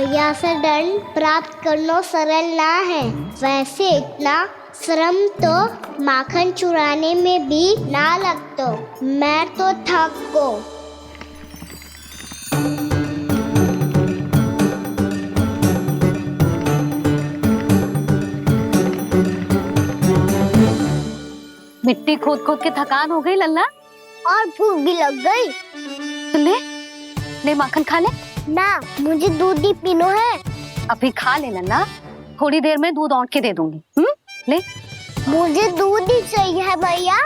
मैया से दंड प्राप्त करना सरल ना है। वैसे इतना श्रम तो माखन चुराने में भी ना लगतो। मैं तो थक गो। मिट्टी खोद खोद के थकान हो गई लल्ला, और भूख भी लग गई। तो ले ले माखन खा ले। ना, मुझे दूध ही पीनो है। अभी खा ले लल्ला, थोड़ी देर में दूध औंट के दे दूंगी। ले। मुझे दूध ही चाहिए है भैया।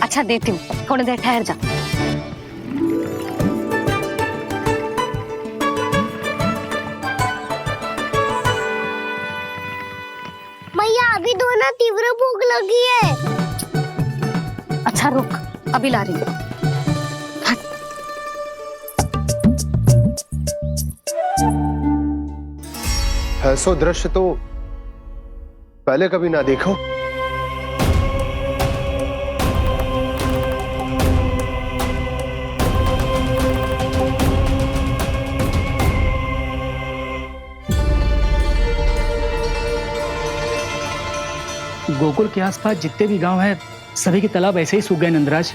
अच्छा देती हूँ, थोड़ी देर ठहर जा। मैया अभी दो ना, तीव्र भूख लगी है। अच्छा रुक, अभी ला रही हूँ। ऐसा दृश्य तो पहले कभी ना देखो। गोकुल के आसपास जितने भी गांव हैं, सभी के तालाब ऐसे ही सूख गए नंदराज।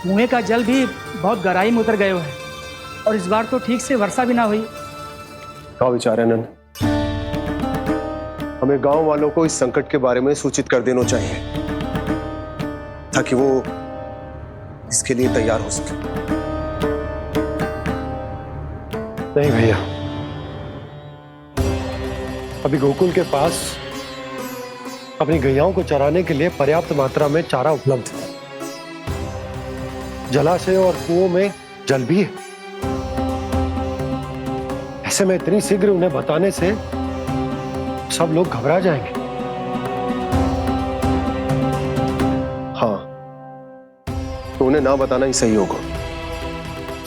कुएं का जल भी बहुत गहराई में उतर गए है और इस बार तो ठीक से वर्षा भी ना हुई। क्या विचार है नंद? हमें गांव वालों को इस संकट के बारे में सूचित कर देना चाहिए ताकि वो इसके लिए तैयार हो सके। नहीं भैया, अभी गोकुल के पास अपनी गैयाओं को चराने के लिए पर्याप्त मात्रा में चारा उपलब्ध है। जलाशय और कुओं में जल भी है। ऐसे में इतनी शीघ्र उन्हें बताने से सब लोग घबरा जाएंगे। हाँ, तो उन्हें ना बताना ही सही होगा।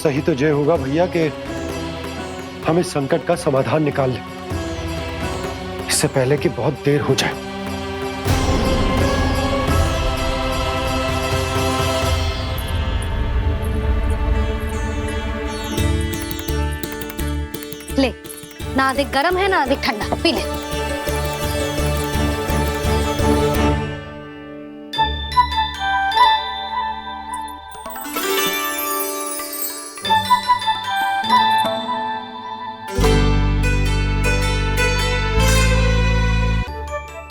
सही तो ये होगा भैया कि हम इस संकट का समाधान निकाल लें, इससे पहले कि बहुत देर हो जाए। ले, ना अधिक गर्म है ना अधिक ठंडा, पी ले।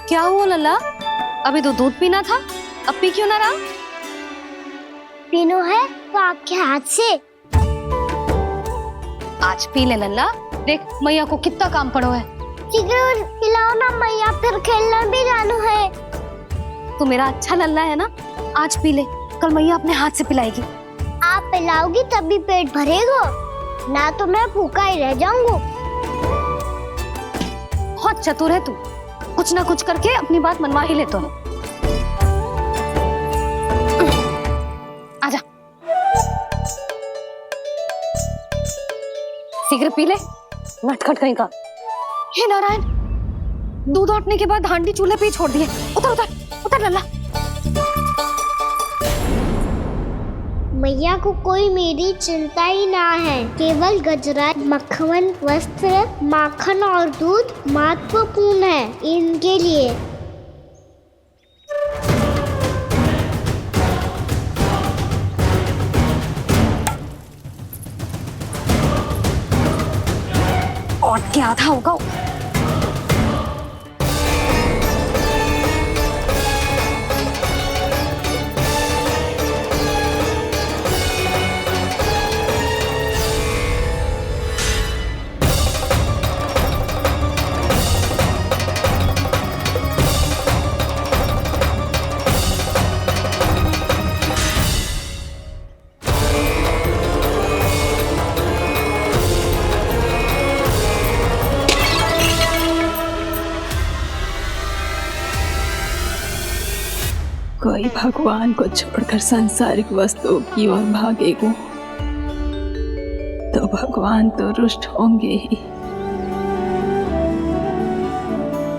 क्या हुआ लल्ला? अभी तो दूध पीना था, अब पी क्यों ना रहा? पीनो है तो आपके हाथ से। आज पी ले लल्ला, देख मैया को कितना काम पड़ो है। शीघ्र पिलाओ ना मैया, फिर खेलना भी जानो है। तू मेरा अच्छा लल्ला है ना, आज पी ले, कल मैया अपने हाथ से पिलाएगी। आप पिलाओगी तभी पेट भरेगा, ना तो मैं भूखा ही रह जाऊंगा। बहुत चतुर है तू, कुछ ना कुछ करके अपनी बात मनवा ही लेता है। आजा, शीघ्र पी ले, नटखट कहीं का। हे नारायण, दूध औटने के बाद हांडी चूल्हे पे ही छोड़ दिए। उतर उतर उतर लल्ला। मैया को कोई मेरी चिंता ही ना है। केवल गजरा, मक्खन, वस्त्र, माखन और दूध महत्वपूर्ण है इनके लिए। और क्या था होगा? कोई भगवान को छोड़कर सांसारिक वस्तुओं की ओर भागेगा तो भगवान तो रुष्ट होंगे ही,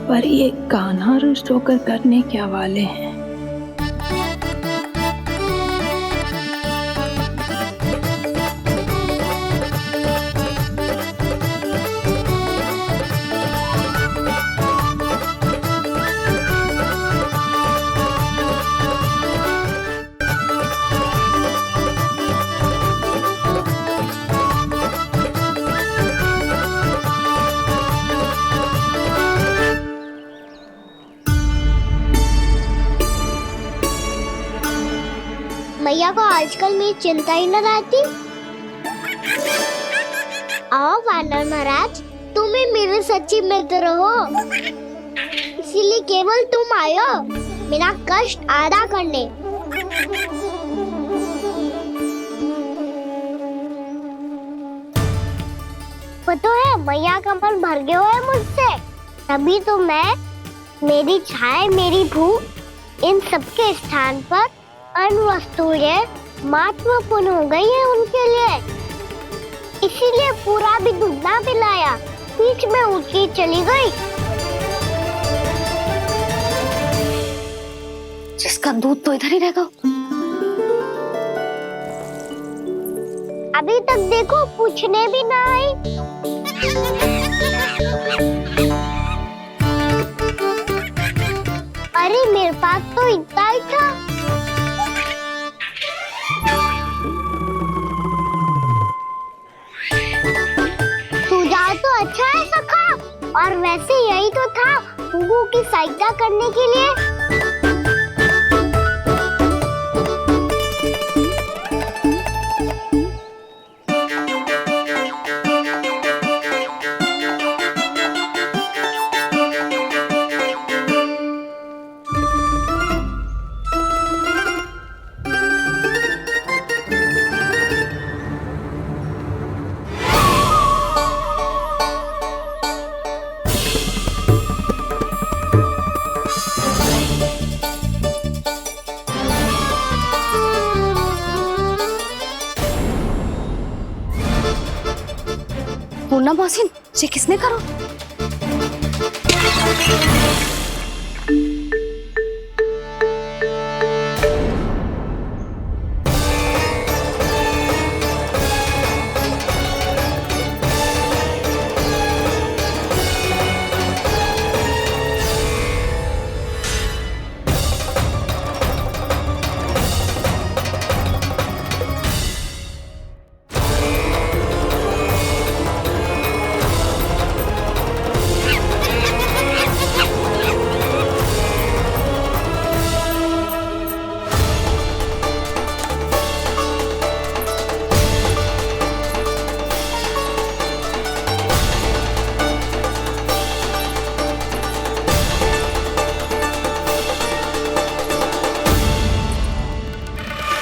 पर ये कान्हा रुष्ट होकर करने क्या वाले हैं? मैया को आजकल मेरी चिंता ही न रहती। आओ वानर महाराज, तुम ही मेरे सच्ची मित्र हो, इसीलिए केवल तुम आयो मेरा कष्ट आधा करने। पता है मैया का मन भर गया है मुझसे, तभी तो मैं, मेरी छाया, मेरी भूख, इन सबके स्थान पर अन्य वस्तुएं महत्वपूर्ण हो गई है उनके लिए। इसीलिए पूरा भी दूध ना पिलाया, बीच में उठ के चली गई। जिसका दूध तो इधर ही रहेगा। अभी तक देखो पूछने भी ना आई। अरे मेरे पास तो इतना ही था। सुझाव तो अच्छा है सखा, और वैसे यही तो था गुगु की सहायता करने के लिए। पूर्णा मौसी, ये किसने करो?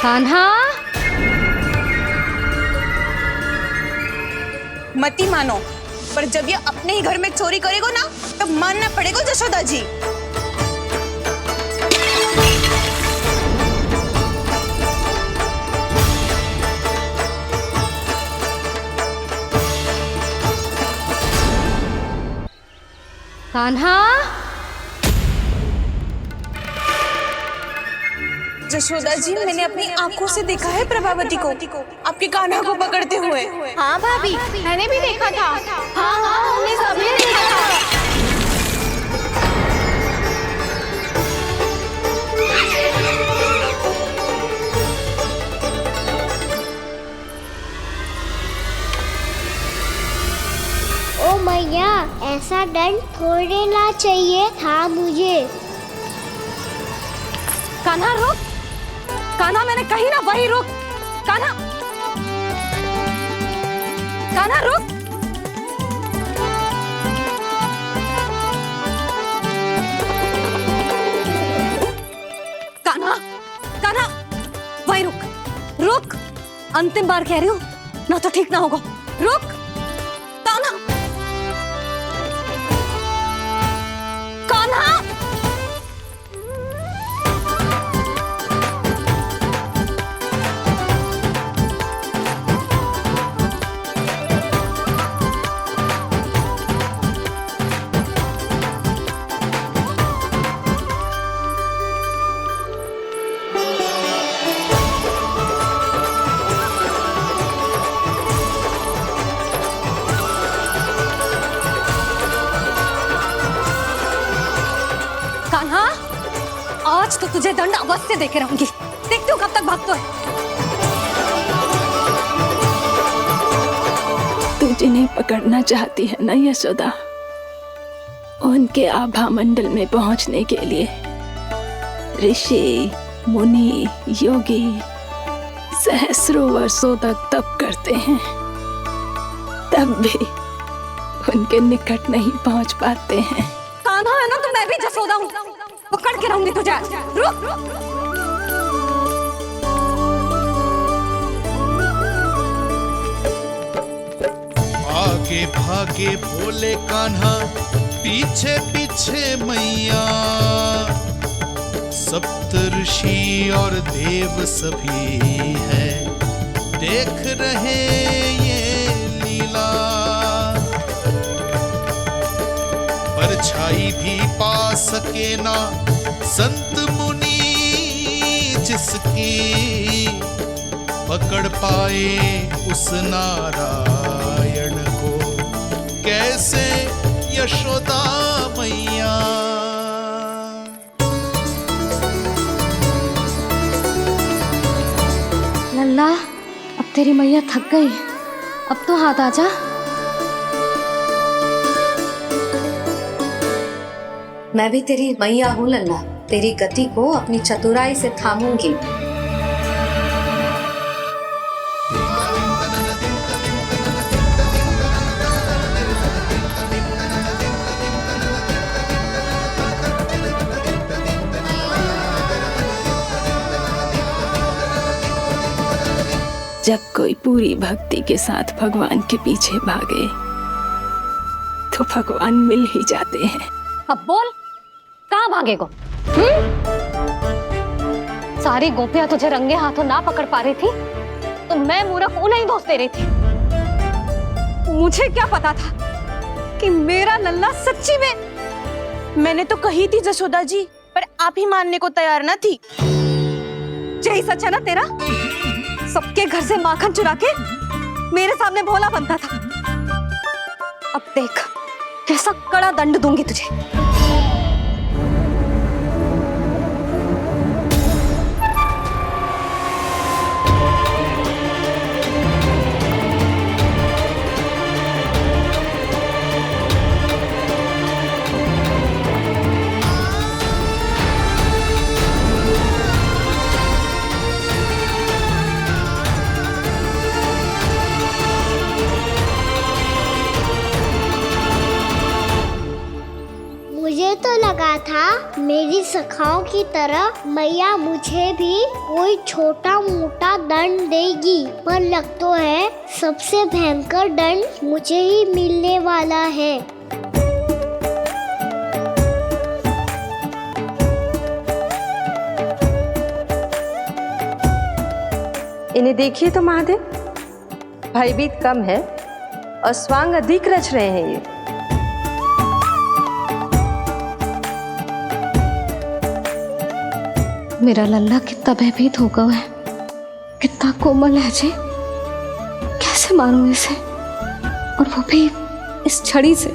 कान्हा, मती मानो, पर जब ये अपने ही घर में चोरी करेगा ना, तब मानना पड़ेगा जशोदा जी। कान्हा, जशोदा जी, मैंने अपनी आंखों से देखा है प्रभावती को आपके कान्हा को पकड़ते हुए। हाँ भाभी, मैंने भी देखा था। हाँ हाँ, हमने सबने देखा था। ओ मैया, ऐसा दंड थोड़े ना चाहिए था मुझे। कान्हा रुक, कान्हा मैंने कही ना वही रुक। कान्हा, कान्हा रुक। कान्हा, कान्हा वही रुक, रुक। अंतिम बार कह रही हूँ, ना तो ठीक ना होगा। रुक कान्हा, कान्हा। आज तो तुझे दंड अवश्य देके रहूंगी। देखती हूँ कब तक भागता है। तू जिन्हें पकड़ना चाहती है ना यशोदा, उनके आभा मंडल में पहुंचने के लिए ऋषि, मुनि, योगी सहस्रों वर्षों तक तप करते हैं, तब भी उनके निकट नहीं पहुंच पाते हैं। कान्हा है ना तो मैं भी जसोदा हूँ, पकड़ के रहूंगी तुझे। रुक। आगे भागे भोले कान्हा, पीछे पीछे मैया, सप्तऋषि और देव सभी है देख रहे ये लीला। परछाई भी पा सके ना संत मुनि जिसकी, पकड़ पाए उस नारायण को कैसे यशोदा मैया। लल्ला, अब तेरी मैया थक गई, अब तो हाथ आजा। मैं भी तेरी मैया हूँ लल्ला, तेरी गति को अपनी चतुराई से थामूंगी। जब कोई पूरी भक्ति के साथ भगवान के पीछे भागे तो भगवान मिल ही जाते हैं। अब बोल, कहाँ भागे को? सारी गोपियां तुझे रंगे हाथों ना पकड़ पा रही थी तो मैं मूर्ख उन्हें ही दोष दे रही थी। मुझे क्या पता था कि मेरा लल्ला सच्ची में। मैंने तो कही थी जसोदा जी, पर आप ही मानने को तैयार न थी। यही सच है ना तेरा? सबके घर से माखन चुरा के मेरे सामने भोला बनता था। अब देख कैसा कड़ा दंड दूंगी तुझे। मुझे तो लगा था मेरी सखाओं की तरह मैया मुझे भी कोई छोटा मोटा दंड देगी, पर लग तो है सबसे भयंकर दंड मुझे ही मिलने वाला है। इन्हें देखिए तो महादेव, भयभीत कम है और स्वांग अधिक रच रहे हैं ये। मेरा लल्ला कितना भयभीत होगा है, कितना कोमल है जी। कैसे मारूं इसे, और वो भी इस छड़ी से।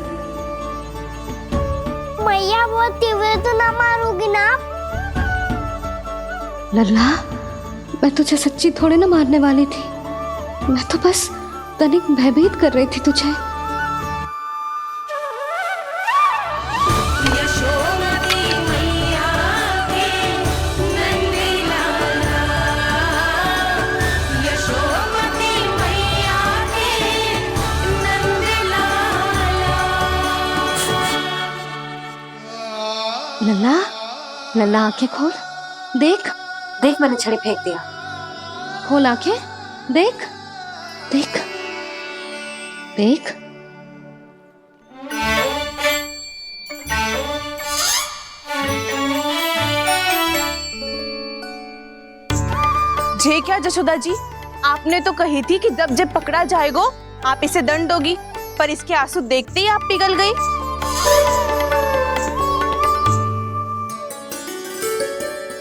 मैया बहुत तीव्र तो ना मारोगी ना? लल्ला, मैं तुझे सच्ची थोड़े ना मारने वाली थी, मैं तो बस तनिक भयभीत कर रही थी तुझे। लल्ला, लल्ला आंखें खोल, देख देख मैंने छड़ी फेंक दिया। खोल आंखें, देख देख देख। जे क्या जसोदा जी, आपने तो कही थी कि जब जब पकड़ा जाएगा आप इसे दंड दोगी, पर इसके आंसू देखते ही आप पिघल गई।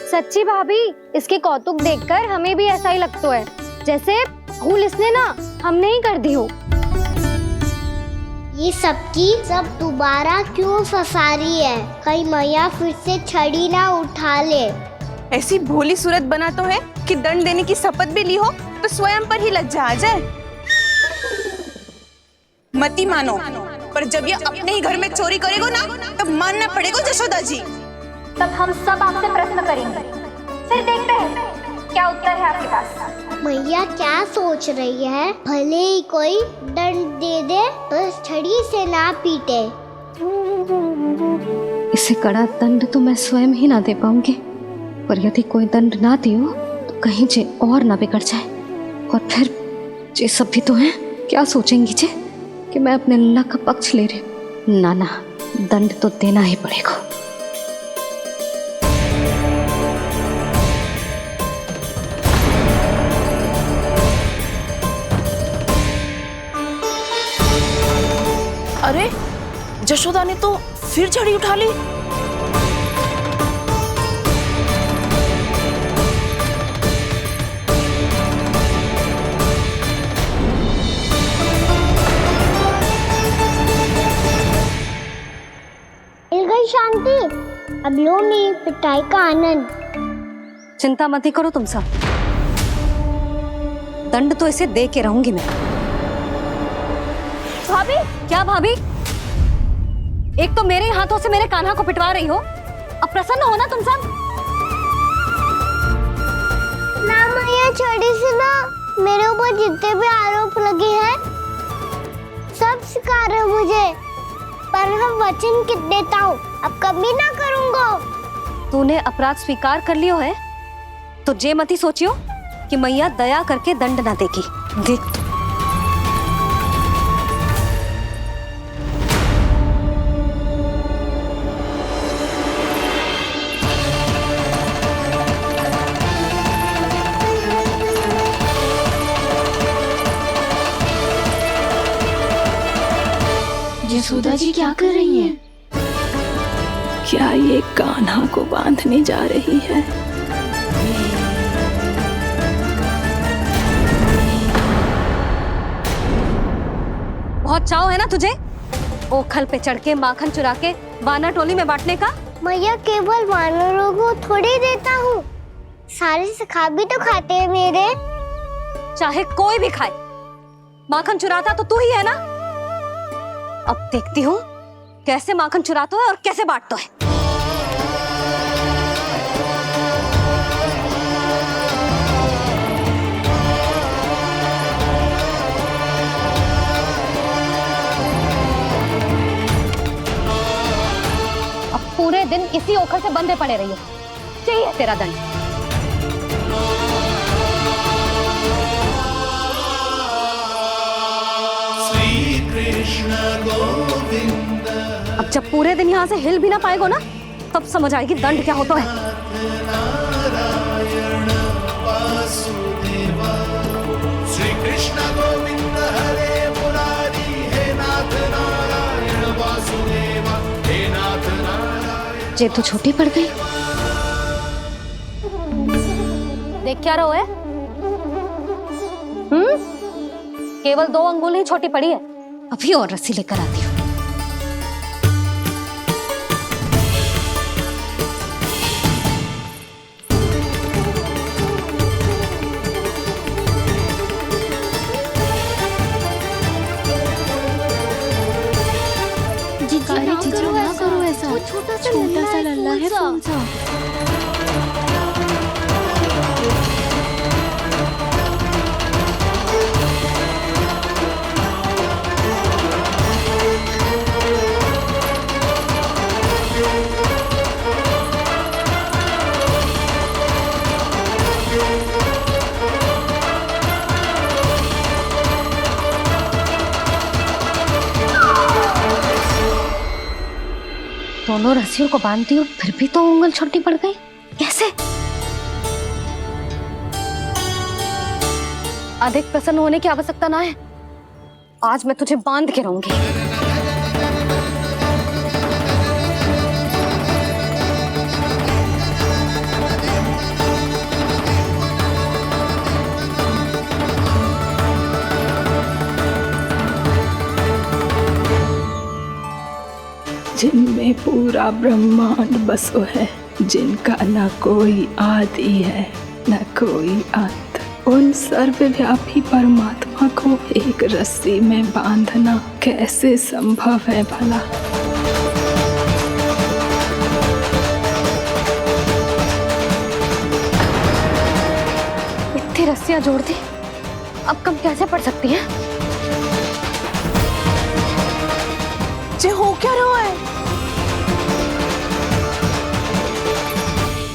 सच्ची भाभी, इसके कौतुक देखकर हमें भी ऐसा ही लगता है जैसे भूल इसने ना हमने ही कर दी हो। ये सबकी सब दोबारा क्यों फंसा रही है? कहीं मैया फिर से छड़ी ना उठा ले। ऐसी भोली सूरत बना तो है कि दंड देने की शपथ भी ली हो तो स्वयं पर ही लज्जा आ जाए। मती मानो, पर जब ये अपने ही घर में चोरी करेगो ना तब मानना पड़ेगा जसोदा जी। तब हम सब आपसे प्रश्न करेंगे, फिर देखते हैं क्या क्या उत्तर है आपके पास? मैया क्या सोच रही है? भले ही कोई दंड दे दे तो इस छड़ी से ना पीटे। इसे कड़ा दंड तो मैं स्वयं ही ना दे पाऊंगी, पर यदि कोई दंड ना दियो तो कहीं जे और ना बिगड़ जाए, और फिर जे सब भी तो हैं, क्या सोचेंगी जे कि मैं अपने लल्ला का पक्ष ले रही हूँ। ना ना, दंड तो देना ही पड़ेगा। अरे जशोदा ने तो फिर छड़ी उठा ली। मिल गई शांति। अब लो मेरी पिटाई का आनंद। चिंता मत ही करो तुम सब, दंड तो इसे दे के रहूंगी मैं। भाभी, क्या भाभी? एक तो मेरे हाथों से मेरे कान्हा को पिटवा रही हो, अब प्रसन्न हो ना तुम सब? ना मैया, छड़ी से ना मेरे ऊपर जितने भी आरोप लगे हैं सब स्वीकार है मुझे, पर हम वचन देता हूँ अब कभी ना करूँगा। तूने अपराध स्वीकार कर लियो है तो जे मती सोचियो कि मैया दया करके दंड ना देगी। देख तू। यशोदा जी क्या कर रही हैं? क्या ये कान्हा को बांधने जा रही है? बहुत चाव है ना तुझे ओखल पे चढ़ के माखन चुरा के वानर टोली में बांटने का? मैया, केवल वानरों को थोड़ी देता हूँ, सारे सखा भी तो खाते हैं मेरे। चाहे कोई भी खाए, माखन चुराता तो तू ही है ना। अब देखती हूँ कैसे माखन चुराता है और कैसे बांटता है। अब पूरे दिन इसी ओखल से बंधे पड़े रहिए, चाहिए तेरा दंड। अब जब पूरे दिन यहाँ से हिल भी ना पाएगो ना, तब समझ आएगी दंड क्या होता है। श्री कृष्ण गोविंद हरे मुरारी, हे नाथ नारायण वासुदेव, हे नाथ नारायण। जेब तो छोटी पड़ गई। देख क्या रहो है? केवल 2 अंगुली छोटी पड़ी है, अभी और रस्सी लेकर आती हूँ। जीजू ना करो ऐसा, छोटा सा लल्ला है कौन सा? दोनों रस्सियों को बांधती हूँ, फिर भी तो उंगल छोटी पड़ गई। कैसे? अधिक प्रसन्न होने की आवश्यकता ना है, आज मैं तुझे बांध के रहूंगी। जिनमें पूरा ब्रह्मांड बसो है, जिनका न कोई आदि है न कोई अंत, उन सर्वव्यापी परमात्मा को एक रस्सी में बांधना कैसे संभव है भला? रस्सियां जोड़ दी, अब कम कैसे पड़ सकती है? जे हो क्या रहा है?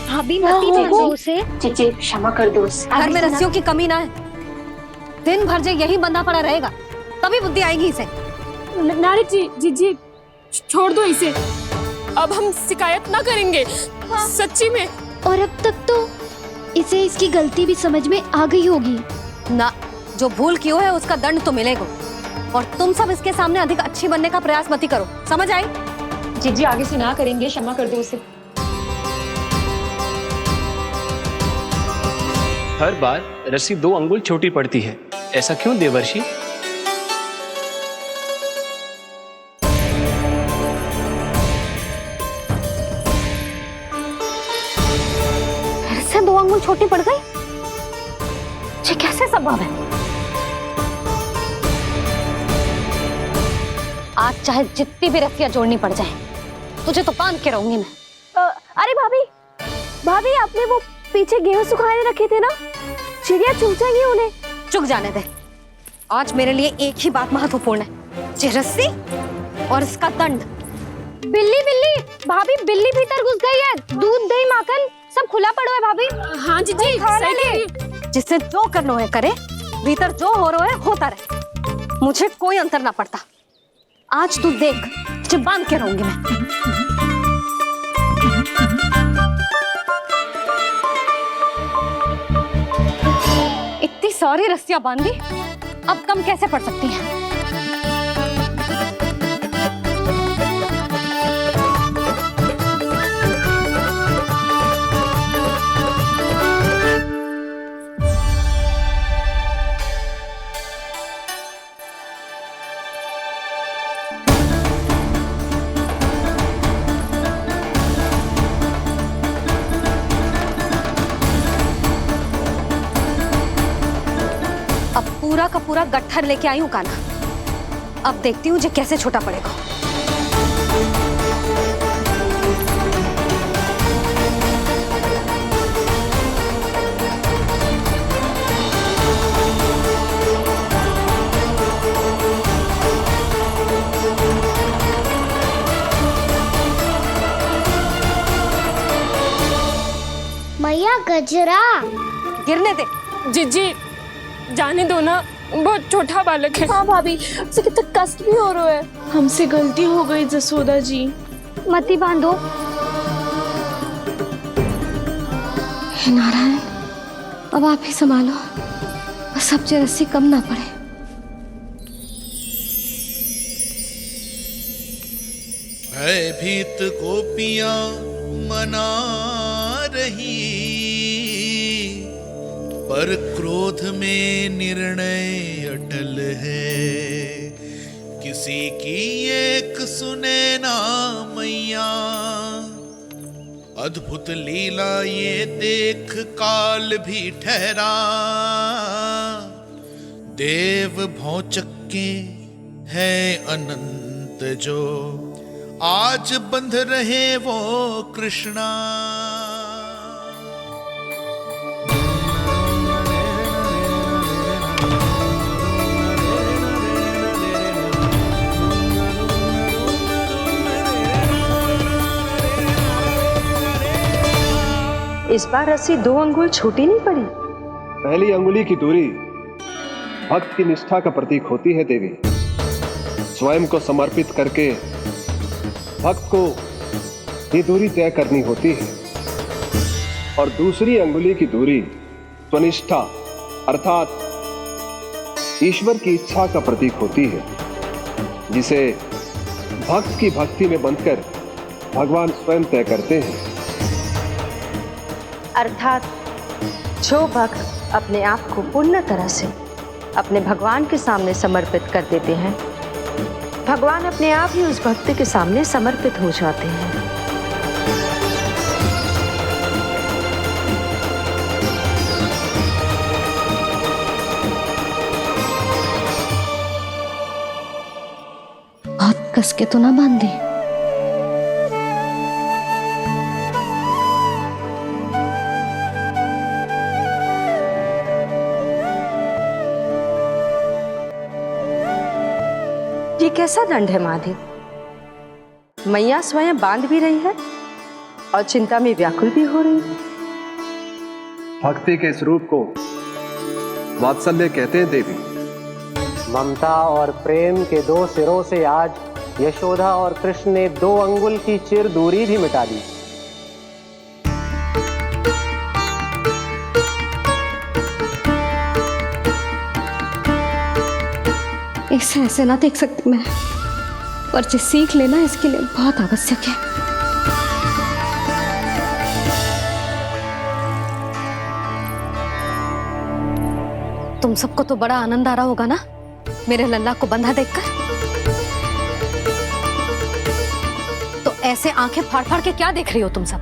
भाभी मत दो उसे। जीजी क्षमा कर दो उसे। घर में रस्सियों की कमी ना है। दिन भर जो यही बंधा पड़ा रहेगा तभी बुद्धि आएगी इसे। नारी जी जीजी छोड़ दो इसे, अब हम शिकायत ना करेंगे। सच्ची में। और अब तक तो इसे इसकी गलती भी समझ में आ गई होगी ना। जो भूल की है उसका दंड तो मिलेगा, और तुम सब इसके सामने अधिक अच्छी बनने का प्रयास मत ही करो, समझ आई? जीजी आगे से ना करेंगे, क्षमा कर दो उसे। हर बार रस्सी 2 अंगुल छोटी पड़ती है, ऐसा क्यों देवर्षि? फिर से 2 अंगुल छोटी पड़ गई? ये कैसे संभव है? आज चाहे जितनी भी रस्सियां जोड़नी पड़ जाए, तुझे तो बांध के रहूंगी मैं। अरे भाभी, भाभी आपने वो पीछे गेहूं सुखाने रखे थे ना, चिड़िया चुग जाएंगी उन्हें। चुग जाने दे। आज मेरे लिए एक ही बात महत्वपूर्ण है, ये रस्सी और इसका दंड। बिल्ली बिल्ली भाभी, बिल्ली भीतर घुस गई है। दूध दही माखन सब खुला पड़ा है भाभी। हाँ जीजी सही कह रही है। जिससे जो करना है करे, भीतर जो हो रहा है होता रहे, मुझे कोई अंतर ना पड़ता। आज तू देख, तुझे बांध के रहूंगी मैं। इतनी सारी रस्सियां बांधी, अब कम कैसे पड़ सकती हैं? अब पूरा का पूरा गट्ठर लेके आई हूँ काना। अब देखती हूँ जे कैसे छोटा पड़ेगा। मैया गजरा गिरने दे। जीजी जाने दो ना, बहुत छोटा बालक है। हाँ भाभी, उसे कितना कष्ट भी हो रहा है। हमसे गलती हो गई जसोदा जी। मत ही बांधो। हे नारायण, अब आप ही संभालो, बस अब जो रस्सी कम ना पड़े। भयभीत गोपियां मना रही, पर क्रोध में निर्णय अटल है। किसी की एक सुने ना मैया, अद्भुत लीला ये देख काल भी ठहरा। देव भौचक्के है अनंत जो, आज बंध रहे वो कृष्णा। इस बार रस्सी 2 अंगुल छोटी नहीं पड़ी। पहली अंगुली की दूरी भक्त की निष्ठा का प्रतीक होती है देवी। स्वयं को समर्पित करके भक्त को ये दूरी तय करनी होती है, और दूसरी अंगुली की दूरी स्वनिष्ठा अर्थात ईश्वर की इच्छा का प्रतीक होती है, जिसे भक्त की भक्ति में बंधकर भगवान स्वयं तय करते हैं। अर्थात जो भक्त अपने आप को पूर्ण तरह से अपने भगवान के सामने समर्पित कर देते हैं, भगवान अपने आप ही उस भक्त के सामने समर्पित हो जाते हैं। बहुत कस के तो ना बांधे। ये कैसा दंड है माधे? मैया स्वयं बांध भी रही है और चिंता में व्याकुल भी हो रही है। भक्ति के इस रूप को वात्सल्य कहते हैं देवी। ममता और प्रेम के दो सिरों से आज यशोदा और कृष्ण ने 2 अंगुल की चिर दूरी भी मिटा दी। इसे ऐसे ना देख सकती मैं, पर जो सीख लेना इसके लिए बहुत आवश्यक है। तुम सबको तो बड़ा आनंद आ रहा होगा ना मेरे लल्ला को बंधा देखकर। तो ऐसे आंखें फाड़ फाड़ के क्या देख रही हो तुम सब?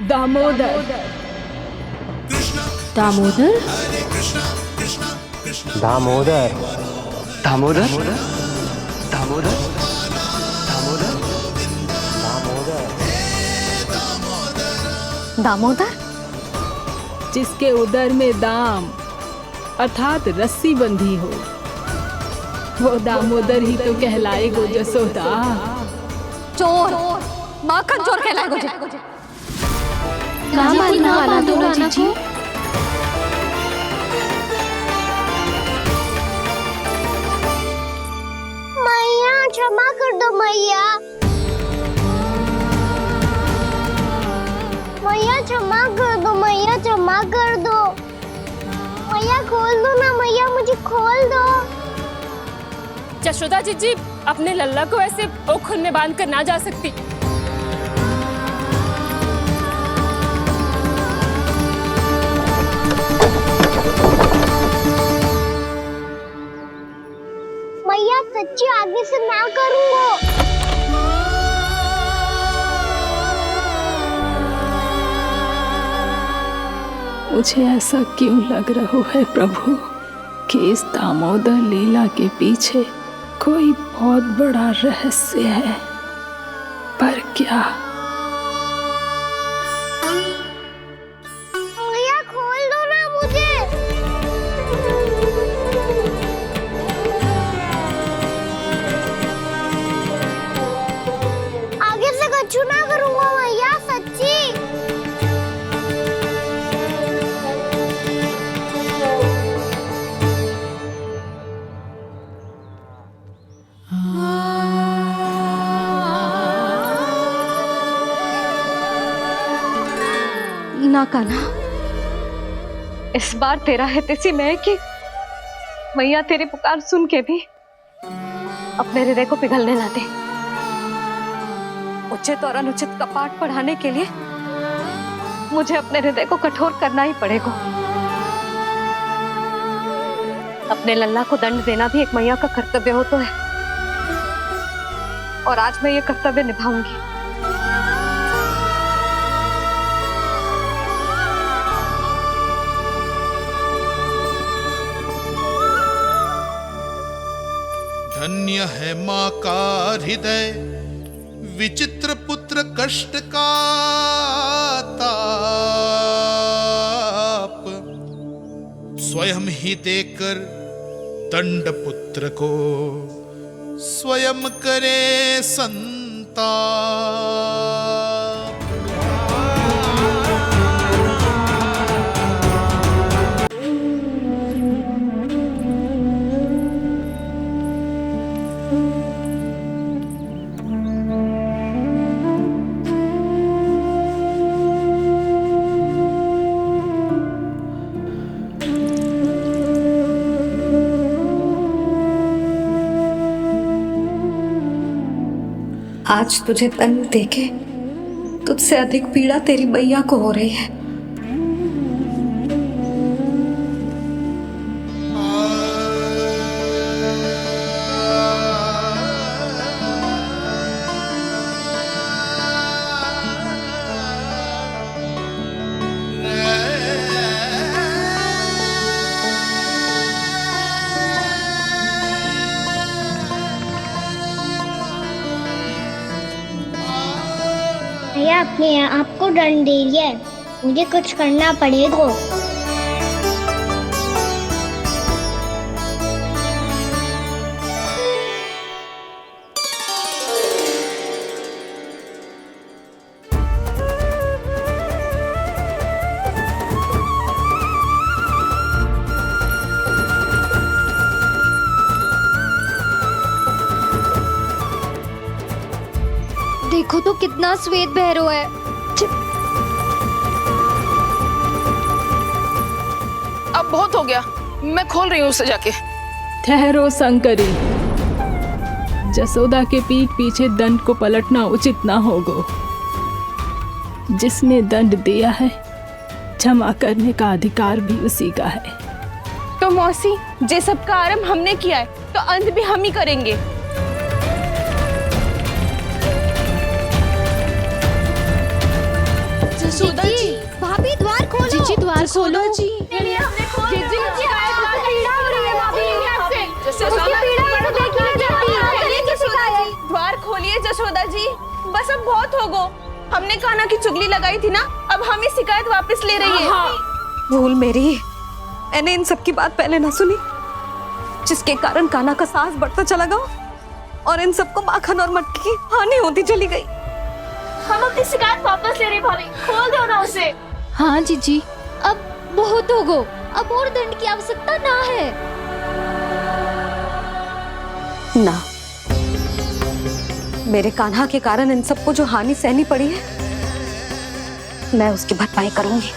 दामोदर दामोदर दामोदर दामोदर दामोदर दामोदर, जिसके उदर में दाम अर्थात रस्सी बंधी हो, वो दामोदर ही तो कहलाएगो जसोदा। चोर, माखन चोर कहलाएगो जी। ना माना दोनों जीजी। मैया क्षमा कर दो मैया। मैया क्षमा कर दो, मैया क्षमा कर दो। मैया खोल दो ना मैया, मुझे खोल दो। जशोदा जीजी अपने लल्ला को ऐसे ओखुन में बांध कर ना जा सकती। मैया सच्ची आगे से ना करूंगा। मुझे ऐसा क्यों लग रहा है प्रभु कि इस दामोदर लीला के पीछे कोई बहुत बड़ा रहस्य है, पर क्या? मैया खोल दो ना मुझे। आगे से कछु ना करूंगा मैया, सच्ची। ना कान्हा, इस बार तेरा हित इसी में है कि मैया तेरी पुकार सुन के भी अपने हृदय को पिघलने ना दे। उचित और अनुचित कपाट पढ़ाने के लिए मुझे अपने हृदय को कठोर करना ही पड़ेगा। अपने लल्ला को दंड देना भी एक मैया का कर्तव्य हो तो है, और आज मैं ये कर्तव्य निभाऊंगी। धन्य है माँ का हृदय, विचित्र पुत्र कष्ट का ताप, स्वयं ही देकर दंड पुत्र को स्वयं करे संताप। आज तुझे दंड देके तुझसे अधिक पीड़ा तेरी मैया को हो रही है। भैया अपने आप को दंड दे रही है, मुझे कुछ करना पड़ेगा। कितना श्वेत भैरव है। अब बहुत हो गया, मैं खोल रही हूँ उसे जाके। ठहरो शंकरी, जसोदा के पीठ पीछे दंड को पलटना उचित ना होगा। जिसने दंड दिया है क्षमा करने का अधिकार भी उसी का है। तो मौसी, जे सब का आरंभ हमने किया है तो अंत भी हम ही करेंगे। जसोदा जी, भाभी द्वार खोलो। जीजी द्वार खोलो। जी द्वार खोलिए जसोदा जी, बस अब बहुत हो गो। हमने कान्हा की चुगली लगाई थी ना, अब हम ये शिकायत वापस ले रही है। भूल मेरी, मैंने इन सब की बात पहले ना सुनी, जिसके कारण कान्हा का साहस बढ़ता चला गया और इन सबको माखन और मटकी की हानि होती चली गई। हम अपनी शिकायत वापस ले रहे भाभी, खोल दो ना उसे। हाँ जीजी, अब बहुत हो गो, अब और दंड की आवश्यकता ना है। ना, मेरे कान्हा के कारण इन सबको जो हानि सहनी पड़ी है, मैं उसकी भरपाई करूंगी।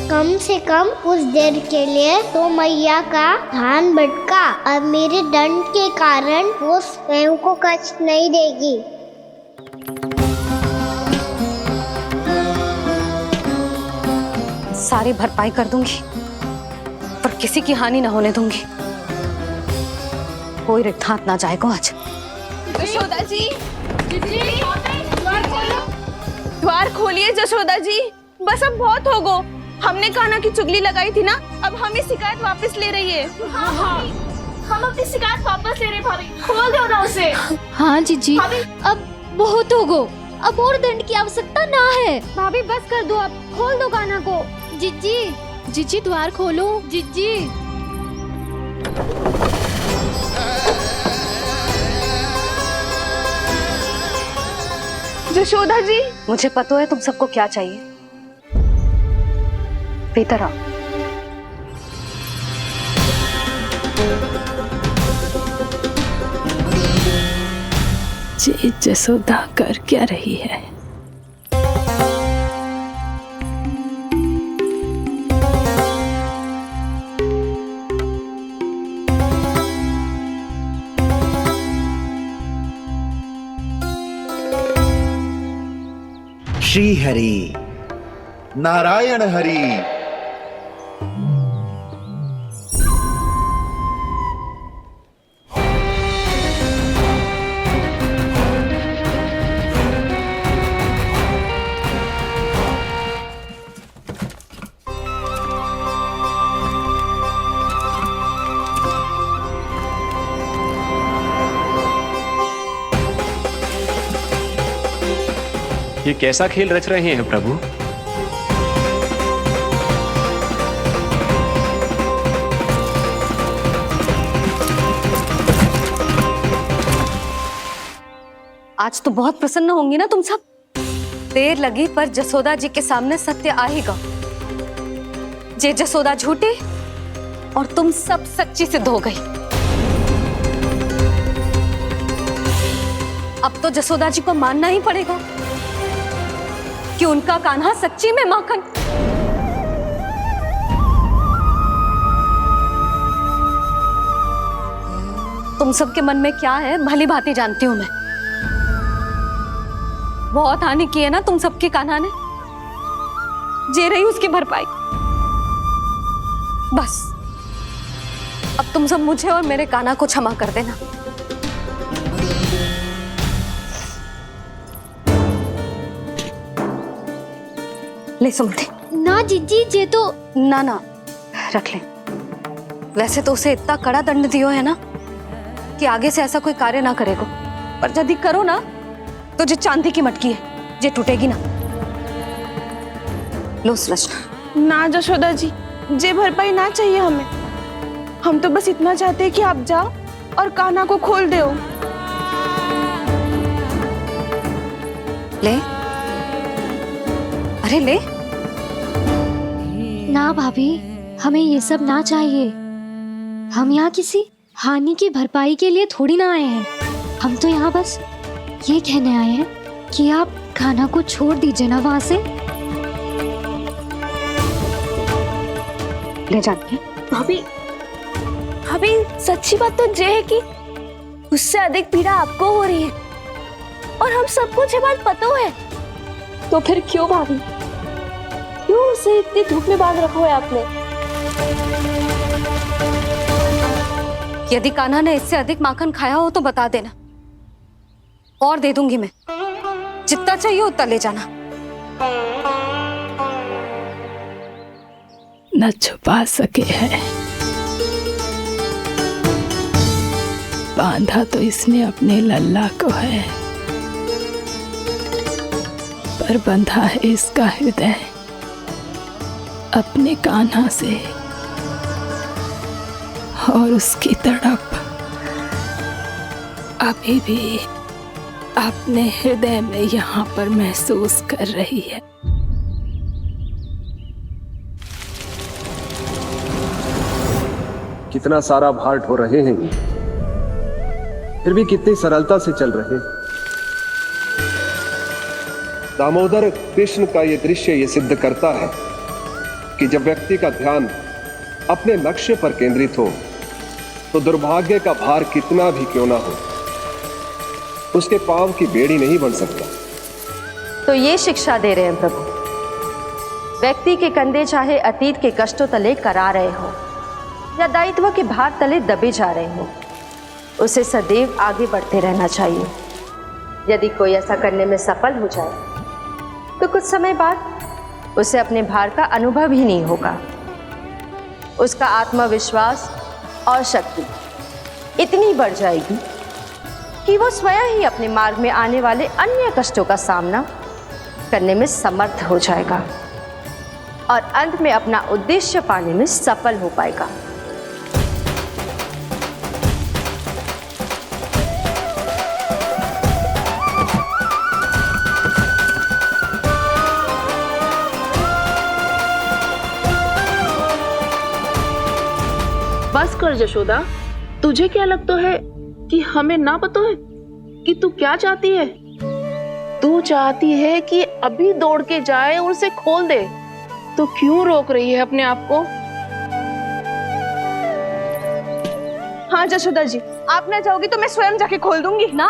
कम से कम कुछ देर के लिए तो मैया का ध्यान भटका और मेरे दंड के कारण वो स्वयं को कष्ट नहीं देगी। सारी भरपाई कर दूंगी, पर किसी की हानि ना होने दूंगी। कोई रिक्त हाथ ना जाएगा आज। जसोदा जी, द्वार खोलिए जसोदा जी, बस अब बहुत हो गो। हमने कान्हा की चुगली लगाई थी ना, अब हम ये शिकायत वापस ले रही है। हम अपनी शिकायत वापस ले रहे भाभी, खोल दो ना उसे। हाँ जीजी, अब बहुत हो गो, अब और दंड की आवश्यकता ना है। भाभी बस कर दो, अब खोल दो कान्हा को। जीजी, जीजी द्वार खोलो। जीजी, जशोदा जी, मुझे पता है तुम सबको क्या चाहिए। भीतर आओ। जी जसोदा कर क्या रही है? श्री हरि नारायण हरि। ये कैसा खेल रच रहे हैं प्रभु? आज तो बहुत प्रसन्न होंगी ना तुम सब। देर लगी पर जसोदा जी के सामने सत्य आएगा। जे जसोदा झूठी और तुम सब सच्ची सिद्ध हो गई। अब तो जसोदा जी को मानना ही पड़ेगा कि उनका कान्हा सच्ची में माखन। तुम सबके मन में क्या है भली भांति जानती हूं मैं। बहुत हानि की है ना तुम सबके कान्हा ने, जे रही उसकी भरपाई। बस अब तुम सब मुझे और मेरे कान्हा को क्षमा कर देना। ले सुमति। ना जीजी, जे तो ना ना रख ले। वैसे तो उसे इतना कड़ा दंड दियो है ना कि आगे से ऐसा कोई कार्य ना करेगा, पर यदि करो ना तो जो चांदी की मटकी है जे टूटेगी ना। लो सुलक्षणा। ना जशोदा जी, जे भरपाई ना चाहिए हमें। हम तो बस इतना चाहते हैं कि आप जाओ और कान्हा को खोल दो। ले, अरे ले। ना भाभी, हमें ये सब ना चाहिए। हम यहाँ किसी हानि की भरपाई के लिए थोड़ी ना आए हैं। हम तो यहाँ बस ये कहने आए हैं कि आप खाना को छोड़ दीजिए ना वहां से। ले जाती है भाभी। भाभी सच्ची बात तो ये है कि उससे अधिक पीड़ा आपको हो रही है और हम सबको ये बात पता है। तो फिर क्यों भाभी, क्यों उसे इतनी धूप में बांध रखा है आपने? यदि कान्हा ने इससे अधिक माखन खाया हो तो बता देना, और दे दूंगी मैं। जितना चाहिए उतना ले जाना। न छुपा सके है, बांधा तो इसने अपने लल्ला को है, पर बंधा है इसका हृदय अपने कान्हा से, और उसकी तड़प अभी भी अपने हृदय में यहाँ पर महसूस कर रही है। कितना सारा भार ढो रहे हैं, फिर भी कितनी सरलता से चल रहे हैं। दामोदर कृष्ण का यह दृश्य ये सिद्ध करता है कि जब व्यक्ति का ध्यान अपने लक्ष्य पर केंद्रित हो तो दुर्भाग्य का भार कितना भी क्यों ना हो, उसके पांव की बेड़ी नहीं बन सकता। तो ये शिक्षा दे रहे हैं प्रभु, व्यक्ति के कंधे चाहे अतीत के कष्टों तले करा रहे हो या दायित्व के भार तले दबे जा रहे हो, उसे सदैव आगे बढ़ते रहना चाहिए। यदि कोई ऐसा करने में सफल हो जाए तो कुछ समय बाद उसे अपने भार का अनुभव ही नहीं होगा। उसका आत्मविश्वास और शक्ति इतनी बढ़ जाएगी कि वो स्वयं ही अपने मार्ग में आने वाले अन्य कष्टों का सामना करने में समर्थ हो जाएगा और अंत में अपना उद्देश्य पाने में सफल हो पाएगा। बस कर यशोदा, तुझे क्या लगता है कि हमें ना पता है कि तू क्या चाहती है? तू चाहती है कि अभी दौड़ के जाए और उसे खोल दे, तो क्यों रोक रही है अपने आप को? हाँ यशोदा जी, आप ना जाओगी तो मैं स्वयं जाके खोल दूंगी ना।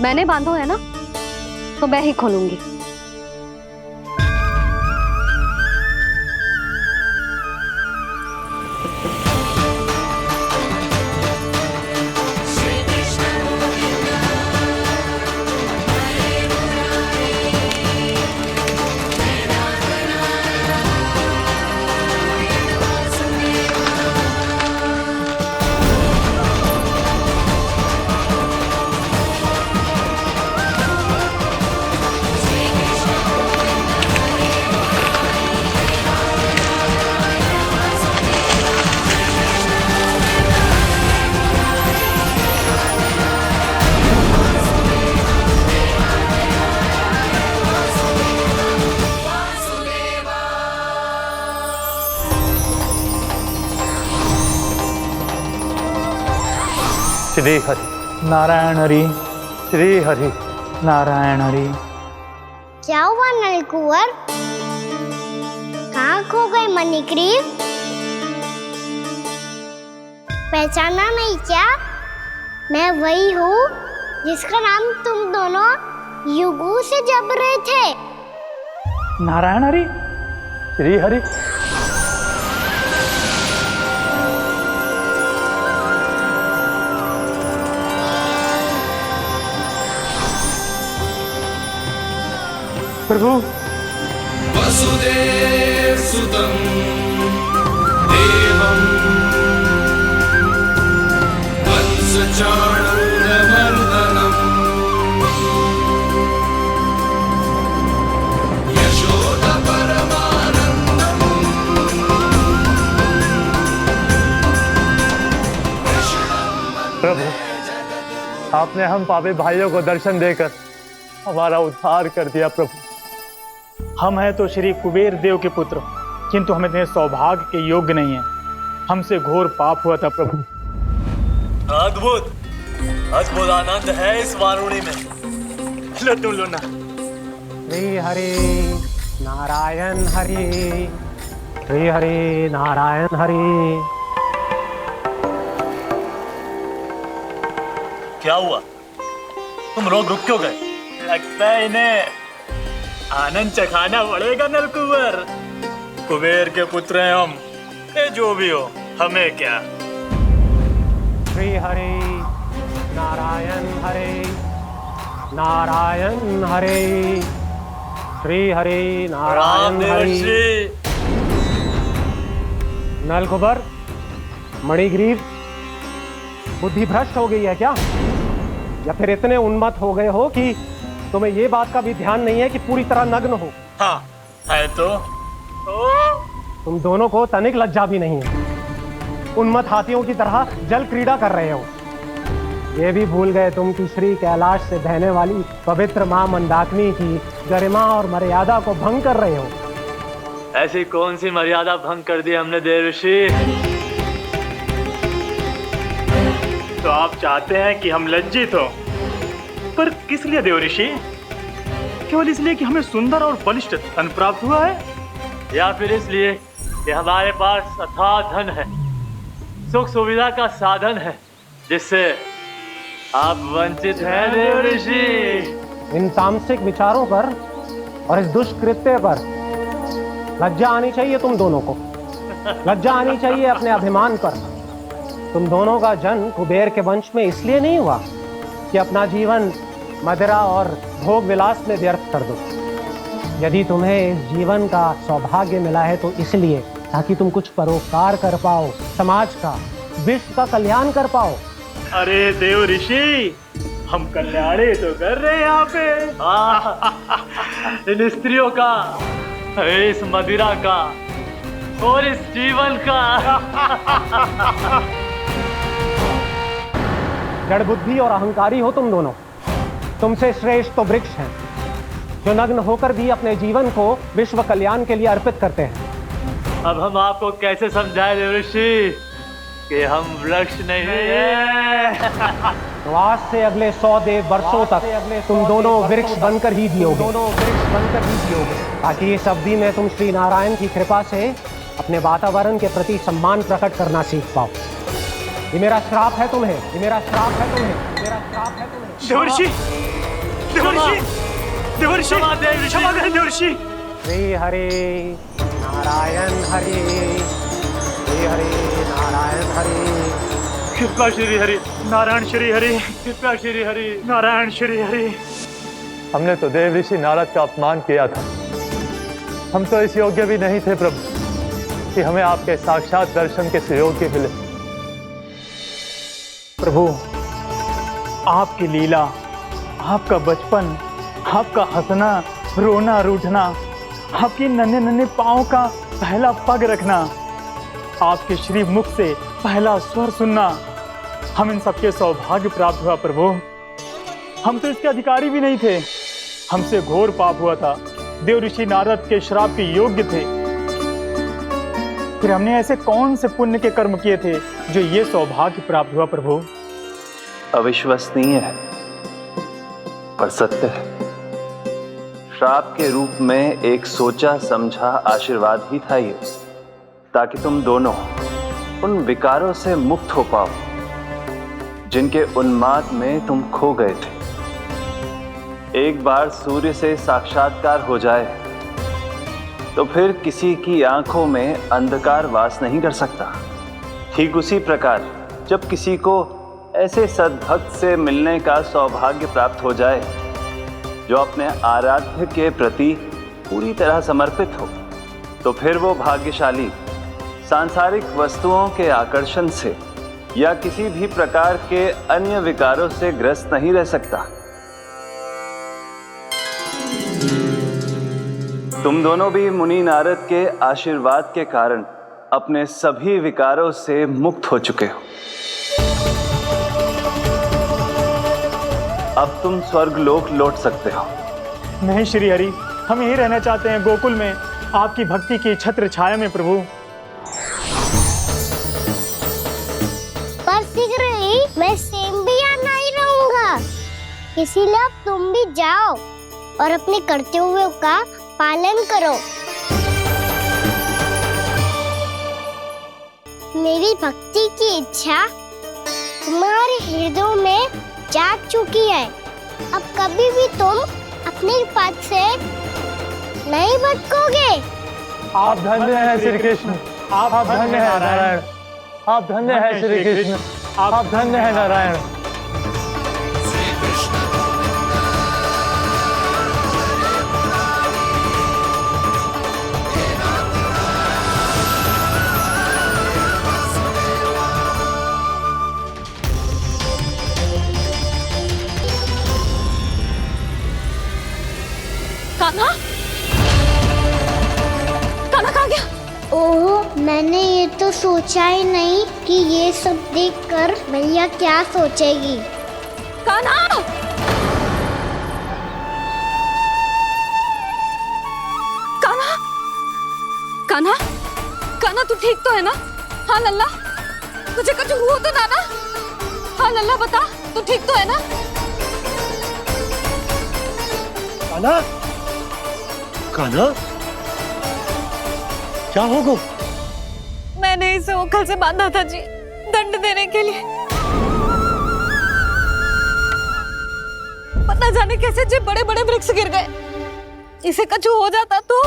मैंने बांधो है ना, तो मैं ही खोलूंगी। श्री हरि नारायण हरि, श्री हरि नारायण हरि। क्या हुआ नलकुंवर? कहाँ खो गए मणिग्रीव? पहचाना नहीं क्या? मैं वही हूँ जिसका नाम तुम दोनों युगों से जप रहे थे। नारायण हरि, श्री हरि। प्रभु वसुदेव सुतं देवं वंशचाणूरमर्दनम् यशोदा परमानन्दम् प्रभु, आपने हम पापी भाइयों को दर्शन देकर हमारा उद्धार कर दिया। प्रभु, हम हैं तो श्री कुबेर देव के पुत्र, किंतु हम इतने सौभाग्य के योग्य नहीं हैं। हमसे घोर पाप हुआ था प्रभु। अद्भुत अद्भुत आनंद है इस वारुणी में। लो तुम लो ना। श्री हरि नारायण हरि, श्री हरि नारायण हरि। क्या हुआ? तुम रोक रुक क्यों गए? लगता है इन्हें आनंद चखाना पड़ेगा नलकुबर। कुबेर के पुत्र हैं हम, ये जो भी हो हमें क्या। श्री हरि नारायण हरि, नारायण हरि, श्री हरि नारायण हरि। नलकुबर, मणिग्रीव, बुद्धि भ्रष्ट हो गई है क्या? या फिर इतने उन्मत्त हो गए हो कि तुम्हें ये बात का भी ध्यान नहीं है कि पूरी तरह नग्न हो? हाँ है तो तुम दोनों को तनिक लज्जा भी नहीं है। उन्मत्त हाथियों की तरह जल क्रीड़ा कर रहे हो। ये भी भूल गए तुम कि श्री कैलाश से बहने वाली पवित्र मां मंदाकिनी की गरिमा और मर्यादा को भंग कर रहे हो। ऐसी कौन सी मर्यादा भंग कर दी हमने देवर्षि? तो आप चाहते हैं कि हम लज्जित हो, पर किस लिए देवर्षि? केवल इसलिए कि हमें सुंदर और बलिष्ठ धन प्राप्त हुआ है, या फिर इसलिए कि हमारे पास अथाह धन है, सुख सुविधा का साधन है, जिससे आप वंचित हैं देवर्षि? इन तामसिक विचारों पर और इस दुष्कृत्य पर लज्जा आनी चाहिए तुम दोनों को। लज्जा आनी चाहिए अपने अभिमान पर। तुम दोनों का जन्म कुबेर के वंश में इसलिए नहीं हुआ कि अपना जीवन मदिरा और भोग विलास में व्यर्थ कर दो। यदि तुम्हें इस जीवन का सौभाग्य मिला है तो इसलिए ताकि तुम कुछ परोपकार कर पाओ, समाज का, विश्व का कल्याण कर पाओ। अरे देव ऋषि, हम कल्याणी तो कर रहे हैं यहाँ पे। इन स्त्रियों का, इस मदिरा का और इस जीवन का। जड़ बुद्धि और अहंकारी हो तुम दोनों। तुमसे श्रेष्ठ तो वृक्ष हैं, जो नग्न होकर भी अपने जीवन को विश्व कल्याण के लिए अर्पित करते हैं। अब हम आपको कैसे समझाएं देवर्षि कि हम वृक्ष नहीं हैं? तो आज से अगले 100 देव वर्षों तक तुम दोनों वृक्ष बनकर ही जियोगे, ताकि इस अवधि में तुम श्री नारायण की कृपा से अपने वातावरण के प्रति सम्मान प्रकट करना सीख पाओ। ये मेरा श्राप है तुम्हें, ये मेरा श्राप है तुम्हें, मेरा श्राप है तुम्हें। देवर्षि, देवर्षि, देवर्षि, क्षमा करें देवर्षि। श्री हरि नारायण हरि, श्री हरि नारायण हरि। कृपा श्री हरि नारायण श्री हरि, कृपा श्री हरि नारायण श्री हरि। हमने तो देव ऋषि नारद का अपमान किया था। हम तो इस योग्य भी नहीं थे प्रभु कि हमें आपके साक्षात दर्शन के सुयोग्य मिले। प्रभु, आपकी लीला, आपका बचपन, आपका हंसना, रोना, रूठना, आपकी नन्हे नन्हे पाँव का पहला पग रखना, आपके श्री मुख से पहला स्वर सुनना, हम इन सबके सौभाग्य प्राप्त हुआ प्रभु। हम तो इसके अधिकारी भी नहीं थे। हमसे घोर पाप हुआ था, देव ऋषि नारद के श्राप के योग्य थे। फिर हमने ऐसे कौन से पुण्य के कर्म किए थे जो ये सौभाग्य प्राप्त हुआ प्रभु? अविश्वसनीय है पर सत्य है। श्राप के रूप में एक सोचा समझा आशीर्वाद ही था ये, ताकि तुम दोनों उन विकारों से मुक्त हो पाओ जिनके उन्माद में तुम खो गए थे। एक बार सूर्य से साक्षात्कार हो जाए तो फिर किसी की आंखों में अंधकार वास नहीं कर सकता। ठीक उसी प्रकार जब किसी को ऐसे सद्भक्त से मिलने का सौभाग्य प्राप्त हो जाए जो अपने आराध्य के प्रति पूरी तरह समर्पित हो, तो फिर वो भाग्यशाली सांसारिक वस्तुओं के आकर्षण से या किसी भी प्रकार के अन्य विकारों से ग्रस्त नहीं रह सकता। तुम दोनों भी मुनि नारद के आशीर्वाद के कारण अपने सभी विकारों से मुक्त हो चुके हो। अब तुम स्वर्गलोक लौट सकते हो। नहीं श्री हरि, हम यहीं रहना चाहते हैं, गोकुल में, आपकी भक्ति की छत्र छाया में प्रभु। पर शीघ्र ही इसीलिए अब तुम भी जाओ और अपने कर्तव्यों का पालन करो। मेरी भक्ति की इच्छा तुम्हारे हृदय में जाग चुकी है। अब कभी भी तुम अपने पद से नहीं भटकोगे। आप धन्य हैं श्री कृष्ण, आप धन्य हैं नारायण, आप धन्य हैं श्री कृष्ण, आप धन्य हैं नारायण। कान्हा, कान्हा कहाँ गया? ओह, मैंने ये तो सोचा ही नहीं कि ये सब देखकर भैया क्या सोचेगी। कान्हा! कान्हा! कान्हा! कान्हा तू ठीक तो है ना? हाँ लल्ला, तुझे कुछ हुआ तो ना? हाँ लल्ला बता, तू ठीक तो है ना? कान्हा, कान्हा, क्या होगा? मैंने इसे ओखल से बांधा था जी, दंड देने के लिए। पता जाने कैसे जी बड़े बड़े वृक्ष गिर गए। इसे कुछ हो जाता तो?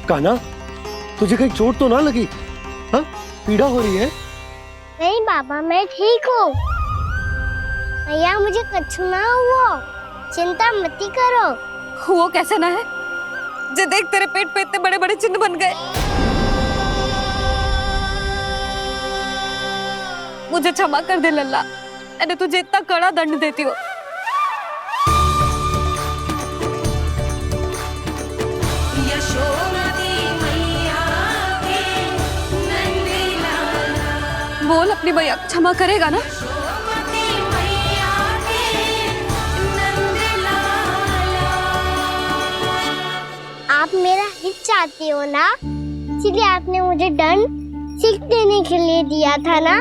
कान्हा, तुझे कहीं चोट तो ना लगी? हाँ, पीड़ा हो रही है? नहीं बाबा, मैं ठीक हूँ। भैया मुझे कुछ ना हुआ, चिंता मत करो। वो कैसे ना है? जे देख तेरे पेट पे इतने बड़े बड़े चिन्ह बन गए। मुझे क्षमा कर दे लल्ला, मैंने तुझे इतना कड़ा दंड देती हूँ। बोल अपनी भैया क्षमा करेगा ना? आप मेरा हित चाहते हो ना, इसलिए आपने मुझे दंड सीख देने के लिए दिया था ना।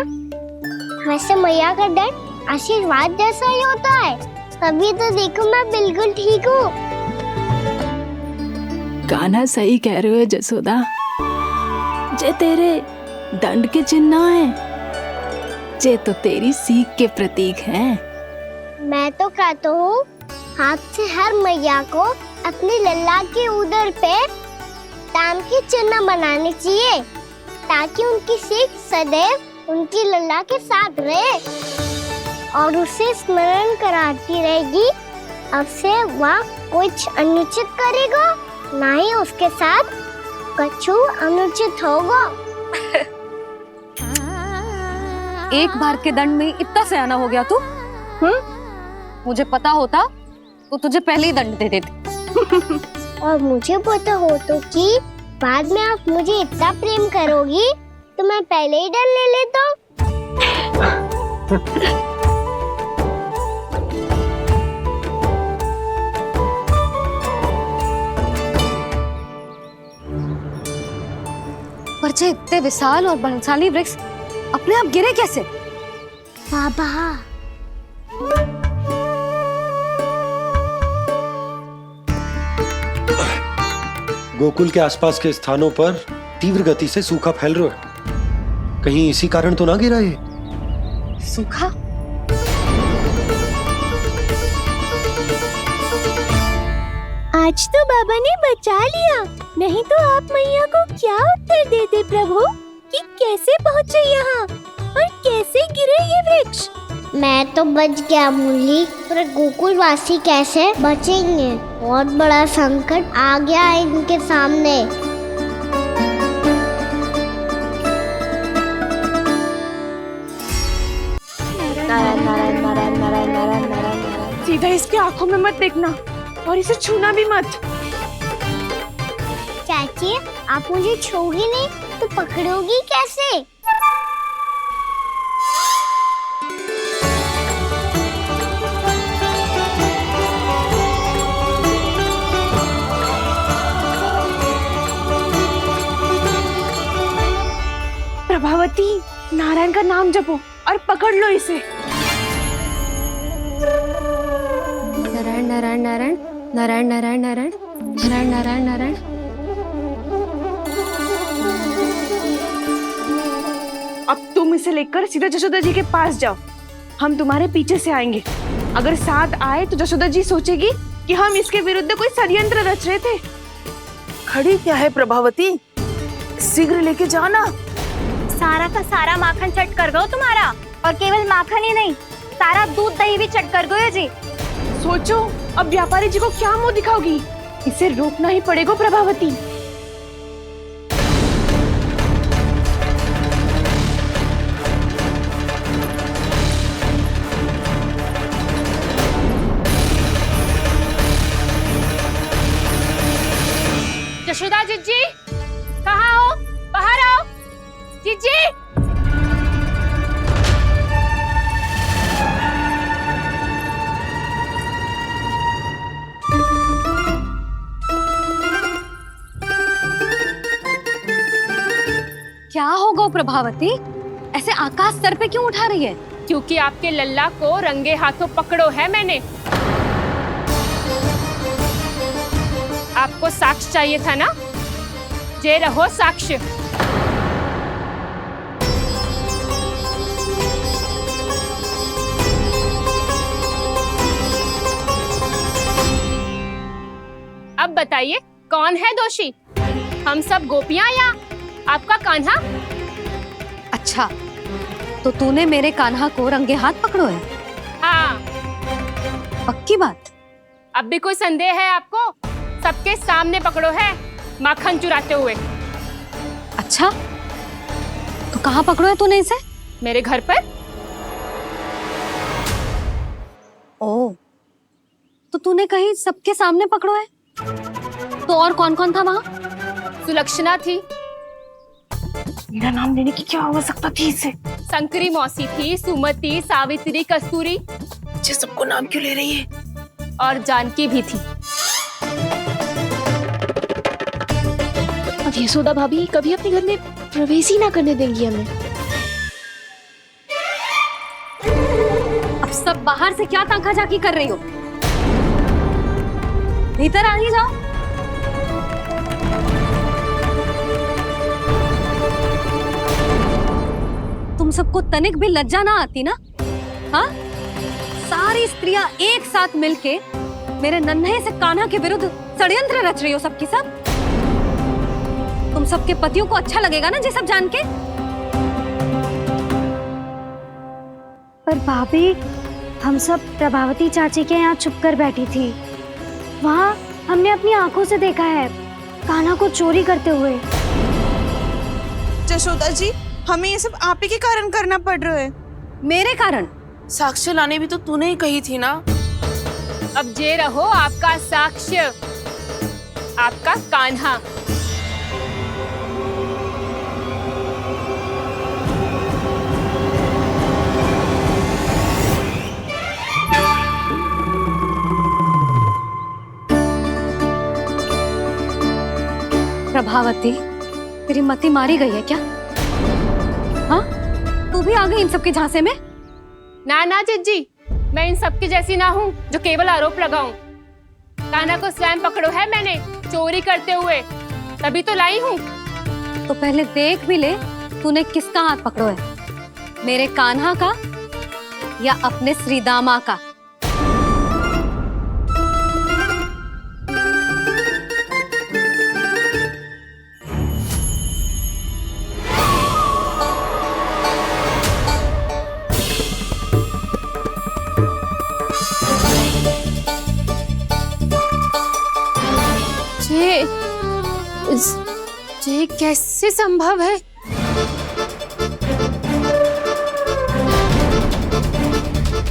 वैसे मैया का दंड आशीर्वाद जैसा ही होता है, तभी तो देखो मैं बिल्कुल ठीक हूँ। कान्हा सही कह रहे हो जसोदा, जे तेरे दंड के चिन्ह ना है, जे तो तेरी सीख के प्रतीक हैं। मैं तो कहता हूँ हाथ से हर मैया को अपनी लल्ला के उदर पे ताम के चिन्ह बनाने चाहिए, ताकि उनकी सीख सदैव उनकी लल्ला के साथ रहे और उसे स्मरण कराती रहेगी। अब से वह कुछ अनुचित करेगा, ना ही उसके साथ कछु अनुचित होगा। एक बार के दंड में इतना सयाना हो गया तू? मुझे पता होता तो तुझे पहले ही दंड दे देती। और मुझे पता हो तो कि बाद में आप मुझे इतना प्रेम करोगी तो मैं पहले ही दंड ले लेता हूँ। पर जे इतने विशाल और बलशाली वृक्ष अपने आप गिरे कैसे? बाबा, गोकुल के आसपास के स्थानों पर तीव्र गति से सूखा फैल रहा है। कहीं इसी कारण तो ना गिरा ये? सूखा? आज तो बाबा ने बचा लिया, नहीं तो आप मैया को क्या उत्तर देते प्रभु कि कैसे पहुँचे यहाँ और कैसे गिरे ये वृक्ष? मैं तो बच गया मूली, पर गोकुल वासी कैसे बचेंगे? बहुत बड़ा संकट आ गया है इनके सामने। नारायण नारायण नारायण नारायण नारायण नारायण। सीधा इसके आंखों में मत देखना और इसे छूना भी मत। चाची, आप मुझे छोड़ोगी नहीं तो पकड़ोगी कैसे? प्रभावती, नारायण का नाम जपो और पकड़ लो इसे। नारायण नारायण नारायण नारायण नारायण नारायण नारायण नारायण। अब तुम इसे लेकर सीधा जशोदा जी के पास जाओ, हम तुम्हारे पीछे से आएंगे। अगर साथ आए तो जशोदा जी सोचेगी कि हम इसके विरुद्ध कोई षड्यंत्र रच रहे थे। खड़ी क्या है प्रभावती, शीघ्र लेके जाना। सारा का सारा माखन चट कर गो तुम्हारा, और केवल माखन ही नहीं, सारा दूध दही भी चट कर गो जी। सोचो अब व्यापारी जी को क्या मुंह दिखाओगी, इसे रोकना ही पड़ेगा प्रभावती। जशोदा जीजी, कहाँ हो? बाहर आओ जीजी। क्या हो गो प्रभावती, ऐसे आकाश सर पे क्यों उठा रही है? क्योंकि आपके लल्ला को रंगे हाथों पकड़ो है मैंने। आपको साक्ष्य चाहिए था ना, जे रहो साक्ष्य। अब बताइए कौन है दोषी, हम सब गोपियां या आपका कान्हा? अच्छा, तो तूने मेरे कान्हा को रंगे हाथ पकड़ो है? हाँ। पक्की बात? अब भी कोई संदेह है आपको? सबके सामने पकड़ो है, माखन चुराते हुए। अच्छा, तो कहाँ पकड़ो है तूने इसे? मेरे घर पर। ओ, तो तूने कहीं सबके सामने पकड़ो है? तो और कौन कौन था वहाँ? सुलक्षणा थी। मेरा नाम लेने की क्या आवश्यकता थी इसे? शंकरी मौसी थी, सुमति, सावित्री, कस्तूरी। ये सबको नाम क्यों ले रही है? और जानकी भी थी। अब यशोदा भाभी कभी अपने घर में प्रवेश ही ना करने देंगी हमें। अब सब बाहर से क्या ताका झाकी कर रही हो? भीतर आ ही जाओ। तुम सबको तनिक भी लज्जा ना आती ना? हाँ? सारी स्त्रियां एक साथ मिलके मेरे नन्हे से कान्हा के विरुद्ध षड्यंत्र रच रही हो सबकी सब। तुम सबके पतियों को अच्छा लगेगा ना ये सब जान के? पर भाभी, हम सब प्रभावती चाची के यहाँ छुप कर बैठी थी। वहाँ हमने अपनी आंखों से देखा है कान्हा को चोरी करते हुए। जशोदा जी, हमें ये सब आप ही के कारण करना पड़ रहा है। मेरे कारण? साक्ष्य लाने भी तो तूने ही कही थी ना। अब जे रहो आपका साक्ष्य, आपका कान्हा। प्रभावती, तेरी मति मारी गई है क्या? हाँ, तू भी आ गई इन सबके झांसे में? ना ना जिज्जी, मैं इन सबकी जैसी ना हूँ जो केवल आरोप लगाऊं। कान्हा को स्वयं पकड़ो है मैंने चोरी करते हुए, तभी तो लाई हूँ। तो पहले देख भी ले तूने किसका हाथ पकड़ो है, मेरे कान्हा का या अपने श्रीदामा का? ये कैसे संभव है?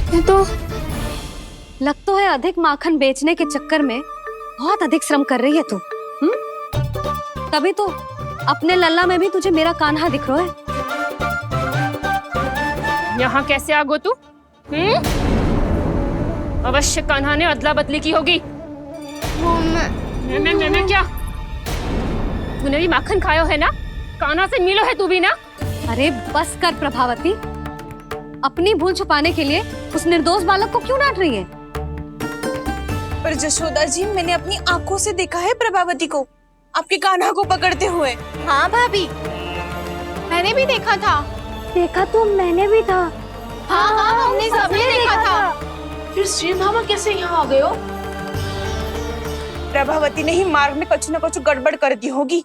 ये तो लग तो है अधिक माखन बेचने के चक्कर में बहुत अधिक श्रम कर रही है तू। तभी तो अपने लल्ला में भी तुझे मेरा कान्हा दिख रहा है। यहाँ कैसे आ गो तू? अवश्य कान्हा ने अदला बदली की होगी। मैं क्या? तूने भी माखन खायो है ना? कान्हा से मिलो है तू भी ना? अरे बस कर प्रभावती, अपनी भूल छुपाने के लिए उस निर्दोष बालक को क्यों डांट रही है? पर जशोदा जी, मैंने अपनी आंखों से देखा है प्रभावती को आपके कान्हा को पकड़ते हुए। हाँ भाभी, मैंने भी देखा था। देखा तो मैंने भी था। हाँ हाँ, हमने सबने देखा था। फिर श्रीधामा कैसे यहाँ आ गए हो? प्रभावती ने ही मार्ग में कुछ न कुछ गड़बड़ कर दी होगी।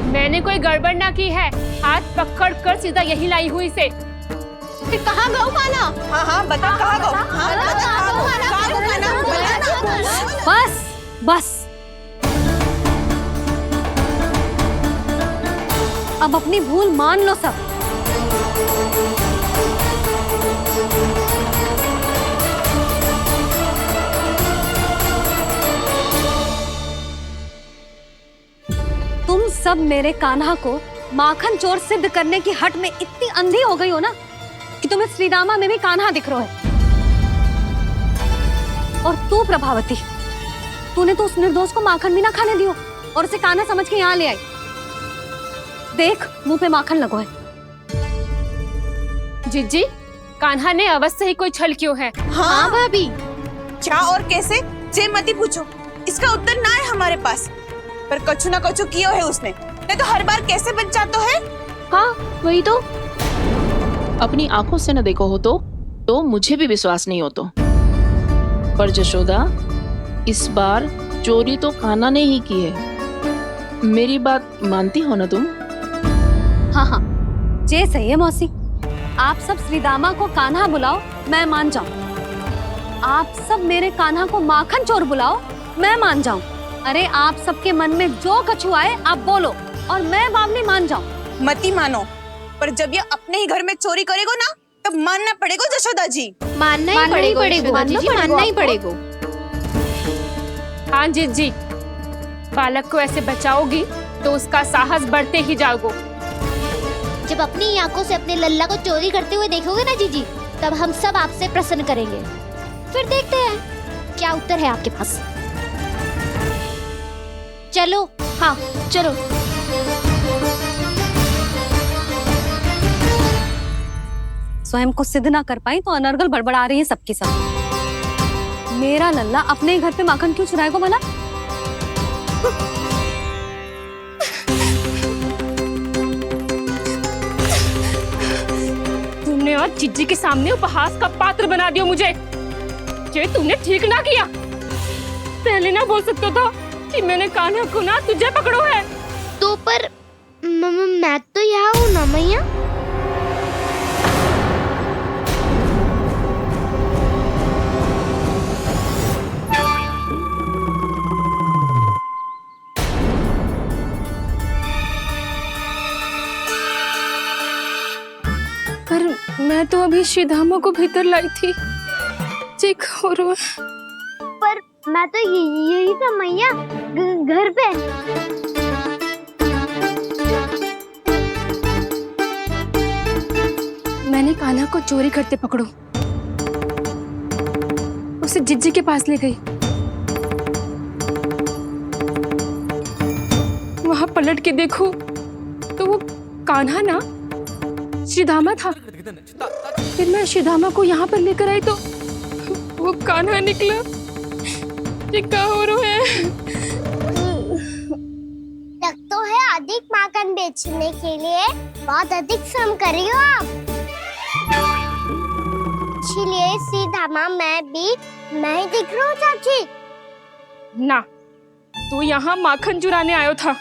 मैंने कोई गड़बड़ ना की है, हाथ पकड़ कर सीधा यही लाई हुई से। फिर कहाँ गौ कान्हा? हाँ हाँ बता, कहाँ गौ? हाँ बता, कहाँ गौ कान्हा? बस बस, अब अपनी भूल मान लो सब। तुम सब मेरे कान्हा को माखन चोर सिद्ध करने की हट में इतनी अंधी हो गई हो ना कि तुम्हें श्रीदामा में भी कान्हा दिख रहा है। और तू प्रभावती, तूने तो उस निर्दोष को माखन भी ना खाने दियो और उसे कान्हा समझ के यहाँ ले आई। देख, मुंह पे माखन लगो है। जीजी, कान्हा ने अवश्य ही कोई छल क्यों है। हाँ भाभी, क्या और कैसे, जे मती पूछो, इसका उत्तर ना है हमारे पास। पर कछु ना कछु किया है उसने, नहीं तो हर बार कैसे बच जाता है। हाँ वही तो, अपनी आंखों से न देखो हो तो मुझे भी विश्वास नहीं हो तो। पर जशोदा, इस बार चोरी तो कान्हा ने ही की है। मेरी बात मानती हो ना तुम? हाँ हाँ, जे सही है मौसी। आप सब श्रीदामा को कान्हा बुलाओ, मैं मान जाऊं। आप सब मेरे कान्हा को माखन चोर बुलाओ, मैं मान जाऊं। अरे आप सबके मन में जो कछु आए आप बोलो और मैं बावली मान जाऊं। मती मानो, पर जब ये अपने ही घर में चोरी करेगा ना, तब मानना पड़ेगा जशोदा जी। मानना ही पड़ेगा, मानना ही पड़ेगा। हाँ जीजी, बालक को ऐसे बचाओगी तो उसका साहस बढ़ते ही जाओगे। जब अपनी आंखों से अपने लल्ला को चोरी करते हुए देखोगे ना जीजी, तब हम सब आपसे प्रसन्न करेंगे। फिर देखते हैं क्या उत्तर है आपके पास। चलो, हाँ चलो। स्वयं को सिद्ध ना कर पाई तो अनर्गल बड़बड़ा रही है सबकी सब। मेरा लल्ला अपने ही घर पे माखन क्यों चुराएगा भला? तुमने और जीजी के सामने उपहास का पात्र बना दिया मुझे। ये तुमने ठीक ना किया। पहले ना बोल सकता था कि मैंने कान्हा को ना तुझे पकड़ो है। तो पर मैं तो यहाँ हूँ ना मैया। पर मैं तो अभी श्रीधामा को भीतर लाई थी। पर मैं तो यही था मैया, घर पे। मैंने कान्हा को चोरी करते पकड़ो, उसे जिज्जी के पास ले गई। वहां पलट के देखो तो वो कान्हा ना श्रीधामा था। फिर मैं श्रीधामा को यहाँ पर लेकर आई तो वो कान्हा निकला। क्या हो रहा है? लग तो है अधिक माखन बेचने के लिए बहुत अधिक श्रम कर रही हो आप। इसलिए श्रीधामा मैं ही दिख रहा हूँ चाची। ना, तू यहाँ माखन चुराने आयो था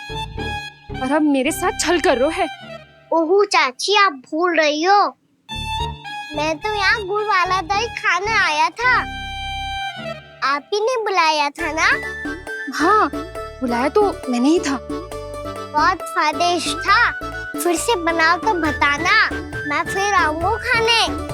और अब मेरे साथ छल कर रहा है। ओह चाची, आप भूल रही हो, मैं तो यहाँ गुड़ वाला दही खाने आया था। आप ही ने बुलाया था ना? हाँ, बुलाया तो मैंने ही था। बहुत स्वादिष्ट था, फिर से बनाओ तो बताना, मैं फिर आऊंगा खाने।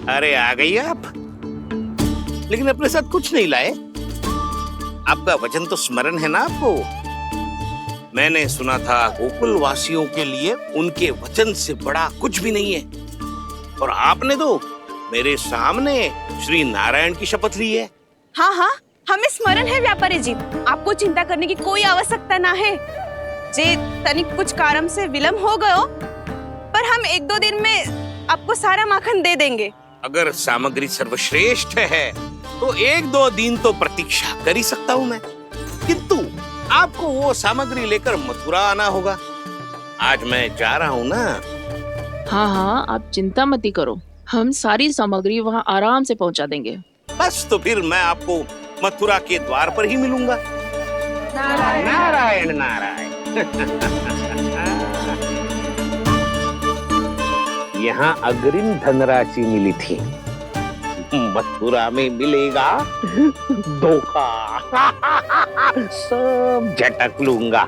अरे आ गई आप, लेकिन अपने साथ कुछ नहीं लाए। आपका वचन तो स्मरण है ना आपको? मैंने सुना था गोकुल वासियों के लिए उनके वचन से बड़ा कुछ भी नहीं है, और आपने तो मेरे सामने श्री नारायण की शपथ ली है। हाँ हाँ, हमें स्मरण है व्यापारी जी, आपको चिंता करने की कोई आवश्यकता ना है। जे तनिक कुछ कारण से विलंब हो गयो, पर हम 1-2 दिन में आपको सारा माखन दे देंगे। अगर सामग्री सर्वश्रेष्ठ है तो 1-2 दिन तो प्रतीक्षा कर ही सकता हूँ मैं, किंतु आपको वो सामग्री लेकर मथुरा आना होगा। आज मैं जा रहा हूँ ना। हाँ हाँ, आप चिंता मत करो, हम सारी सामग्री वहाँ आराम से पहुँचा देंगे। बस तो फिर मैं आपको मथुरा के द्वार पर ही मिलूंगा। नारायण नारायण। यहाँ अग्रिम धनराशि मिली थी, मथुरा में मिलेगा धोखा। सब झटक लूंगा।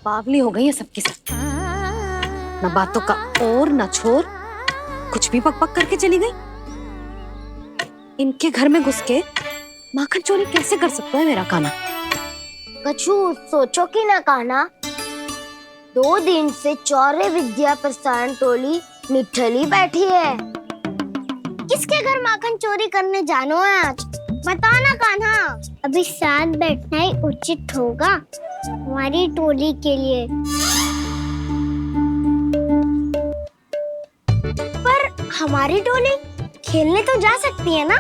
बावली हो गई है सबकी सब, न बातों का और न छोर, कुछ भी पक पक करके चली गई। इनके घर में घुस के माखन चोरी कैसे कर सकता है मेरा कान्हा? कछु सोचो कि ना कान्हा, 2 दिन से चौर्य विद्या प्रसारण टोली निठली बैठी है। किसके घर माखन चोरी करने जानो है आज? बता ना कान्हा। अभी साथ बैठना ही उचित होगा हमारी टोली के लिए। पर हमारी टोली खेलने तो जा सकती है ना?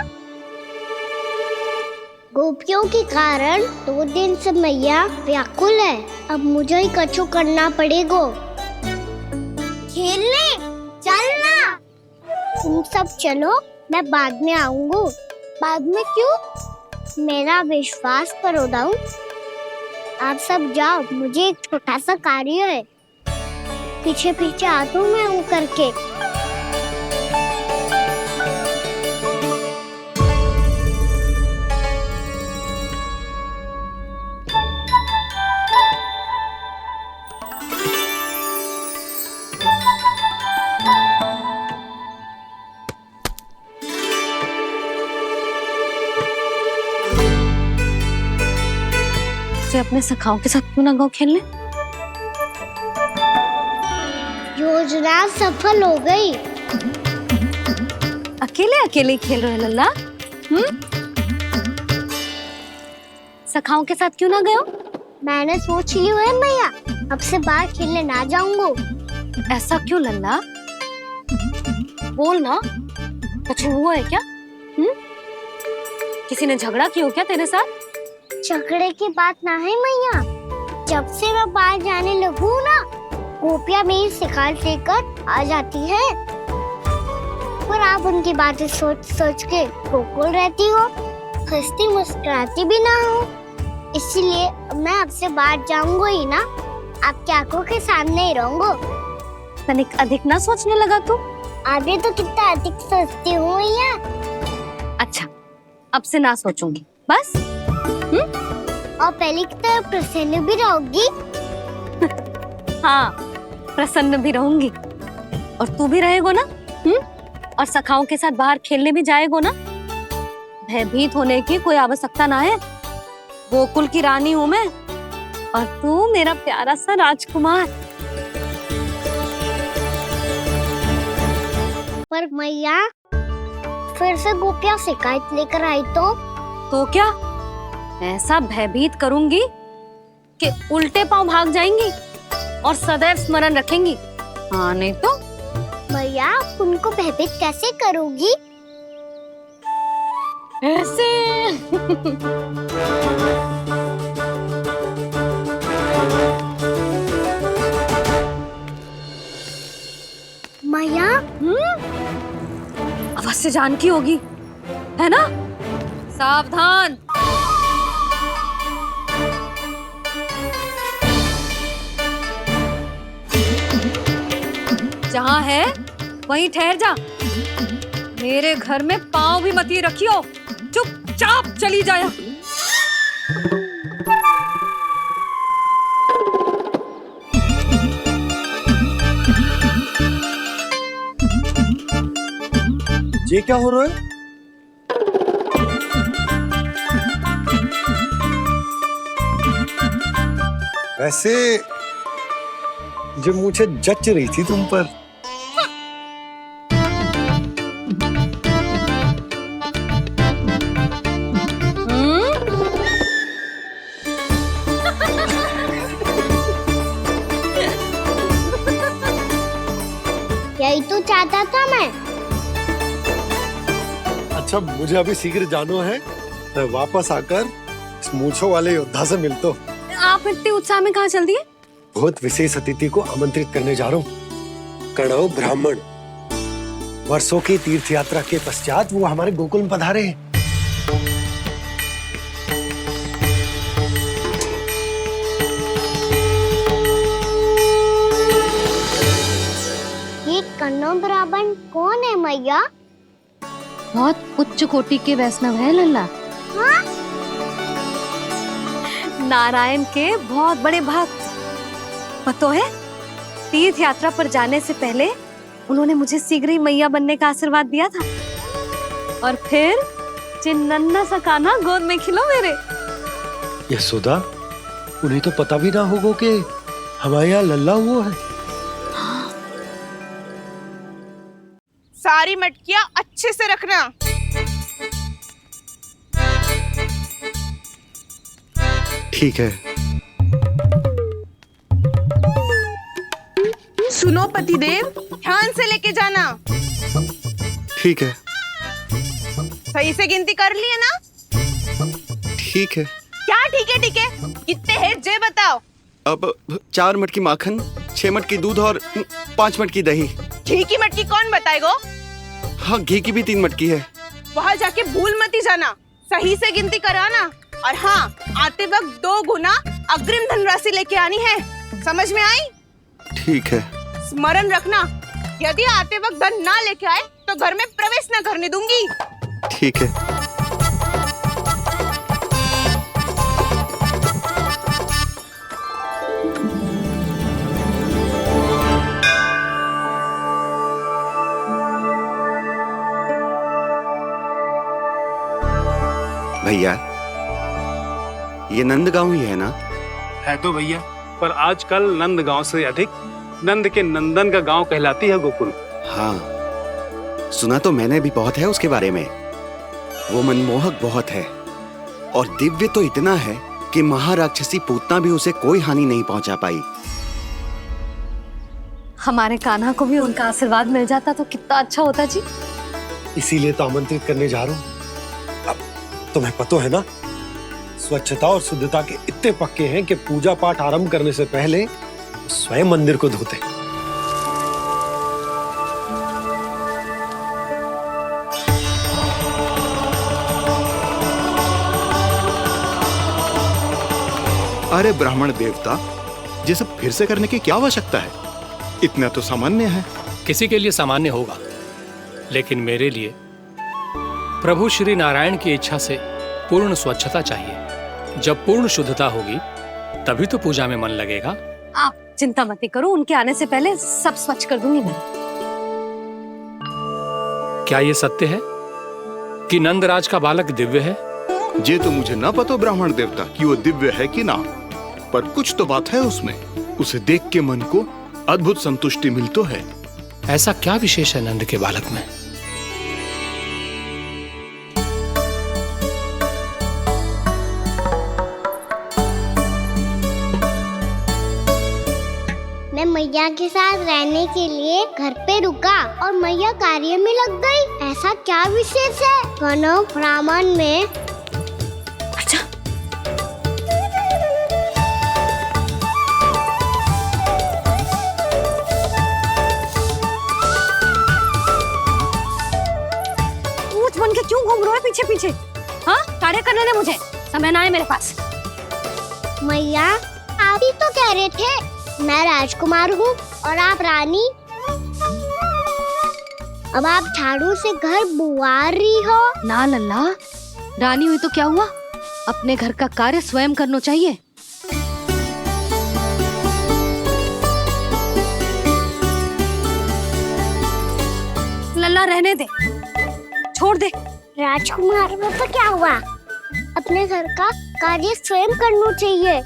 गोपियों के कारण 2 दिन से मैया व्याकुल है। अब मुझे ही कछु करना पड़ेगा। खेलने चलना। तुम सब चलो, मैं बाद में आऊंगा। बाद में क्यों? मेरा विश्वास करो दाऊ। आप सब जाओ, मुझे एक छोटा सा कार्य है। पीछे पीछे आता हूँ मैं करके। अपने सखाओं के साथ क्यों ना गाँव खेलने? योजना सफल हो गई। अकेले अकेले खेल रहे लल्ला? सखाओं के साथ क्यों ना गए? मैंने सोच लिया है मैया, अब से बाहर खेलने ना जाऊंगा। ऐसा क्यों लल्ला? बोल ना, कुछ हुआ है क्या? किसी ने झगड़ा किया क्या तेरे साथ? झगड़े की बात ना है मैया। जब से मैं बाहर जाने लगू ना, गोपियां मेरी शिकार लेकर आ जाती है। पर आप उनकी बातें सोच सोच के गोकुल रहती हो, हंसती मुस्कुराती भी ना हो। इसलिए मैं आपसे बाहर जाऊंगा ही ना, आपकी आंखों के सामने ही रहूंगा। तनिक अधिक ना सोचने लगा तू? आगे तो कितना अधिक सोचती हूँ मैया। अच्छा, अब से ना सोचूंगी बस। और पहले की तरह प्रसन्न भी रहोगी? हाँ, प्रसन्न भी रहूंगी। और तू भी रहेगा ना? और सखाओं के साथ बाहर खेलने भी जाएगा ना? भयभीत होने की कोई आवश्यकता ना है। गोकुल की रानी हूँ मैं, और तू मेरा प्यारा सा राजकुमार। पर मैया, फिर से गोपियां शिकायत लेकर आई तो क्या? ऐसा भयभीत करूंगी कि उल्टे पांव भाग जाएंगी और सदैव स्मरण रखेंगी। हाँ नहीं तो? मैया, उनको भयभीत कैसे करोगी? ऐसे। मैया, अवश्य जानकी होगी, है ना? सावधान। जहाँ है वहीं ठहर जा। मेरे घर में पाँव भी मत रखियो, चुपचाप चली जाया। ये क्या हो रहा है? जो मुझे जच रही थी तुम पर। यही तो चाहता था मैं। अच्छा मुझे अभी शीघ्र जाना है, मैं वापस आकर इस मूंछों वाले योद्धा से मिलता हूँ। आप इतने उत्साह में कहाँ चल दिए? बहुत विशेष अतिथि को आमंत्रित करने जा रहा हूँ, कणव ब्राह्मण। वर्षों की तीर्थ यात्रा के पश्चात वो हमारे गोकुल में पधारे हैं। ये कणव ब्राह्मण कौन है मैया? बहुत उच्च कोटि के वैष्णव है लल्ला। हाँ? नारायण के बहुत बड़े भक्त। पता है, तीर्थ यात्रा पर जाने से पहले उन्होंने मुझे शीघ्र ही मैया बनने का आशीर्वाद दिया था। और फिर चिन्नन्ना सा कान्हा गोद में खिलो मेरे। यशोदा, उन्हें तो पता भी ना होगा कि हमारे यहाँ लल्ला हुआ है। सारी मटकियां अच्छे से रखना। ठीक है। सुनो पतिदेव, ध्यान से लेके जाना। ठीक है। सही से गिनती कर लिए ना? ठीक है। क्या ठीक है ठीक है? कितने हैं जे बताओ। अब 4 मटकी माखन, 6 मटकी दूध और 5 मटकी दही। घी की मटकी कौन बताएगा? हाँ, घी की भी 3 मटकी है। वहाँ जाके भूल मती जाना, सही से गिनती कराना। और हाँ, आते वक्त 2 गुना अग्रिम धनराशि लेके आनी है। समझ में आई? ठीक है। स्मरण रखना, यदि आते वक्त धन ना लेके आए तो घर में प्रवेश न करने दूंगी। ठीक है। भैया, ये नंदगांव ही है ना? है तो भैया, पर आजकल नंदगांव से अधिक नंद के नंदन का गांव कहलाती है गोकुल। हाँ, सुना तो मैंने भी बहुत है उसके बारे में। वो मनमोहक बहुत है और दिव्य तो इतना है कि महाराक्षसी पूतना भी उसे कोई हानि नहीं पहुंचा पाई। हमारे कान्हा को भी उनका आशीर्वाद मिल जाता तो कितना अच्छा होता जी। इसीलिए तो आमंत्रित करने जा रहा हूँ। अब तुम्हें पता है ना, स्वच्छता और शुद्धता के इतने पक्के हैं कि पूजा पाठ आरंभ करने से पहले स्वयं मंदिर को धोते। अरे ब्राह्मण देवता, ये सब फिर से करने की क्या आवश्यकता है? इतना तो सामान्य है। किसी के लिए सामान्य होगा, लेकिन मेरे लिए प्रभु श्री नारायण की इच्छा से पूर्ण स्वच्छता चाहिए। जब पूर्ण शुद्धता होगी तभी तो पूजा में मन लगेगा। आप चिंता मत करो, उनके आने से पहले सब स्वच्छ कर दूंगी मैं। क्या ये सत्य है कि नंदराज का बालक दिव्य है? ये तो मुझे ना पता ब्राह्मण देवता कि वो दिव्य है कि ना, पर कुछ तो बात है उसमें। उसे देख के मन को अद्भुत संतुष्टि मिल तो है। ऐसा क्या विशेष है नंद के बालक में? मैं मैया के साथ रहने के लिए घर पे रुका और मैया कार्य में लग गई। ऐसा क्या विशेष है कणव ब्राह्मण में? अच्छा, ऊँट बन के क्यों घूम रहे हो पीछे पीछे? हाँ, कार्य करने दे मुझे, समय ना है मेरे पास। मैया, आप ही तो कह रहे थे मैं राजकुमार हूँ और आप रानी। अब आप झाड़ू से घर बुआर रही हो। ना लल्ला, रानी हुई तो क्या हुआ, अपने घर का कार्य स्वयं करना चाहिए। लल्ला रहने दे, छोड़ दे। राजकुमार में तो क्या हुआ, अपने घर का कार्य स्वयं करना चाहिए।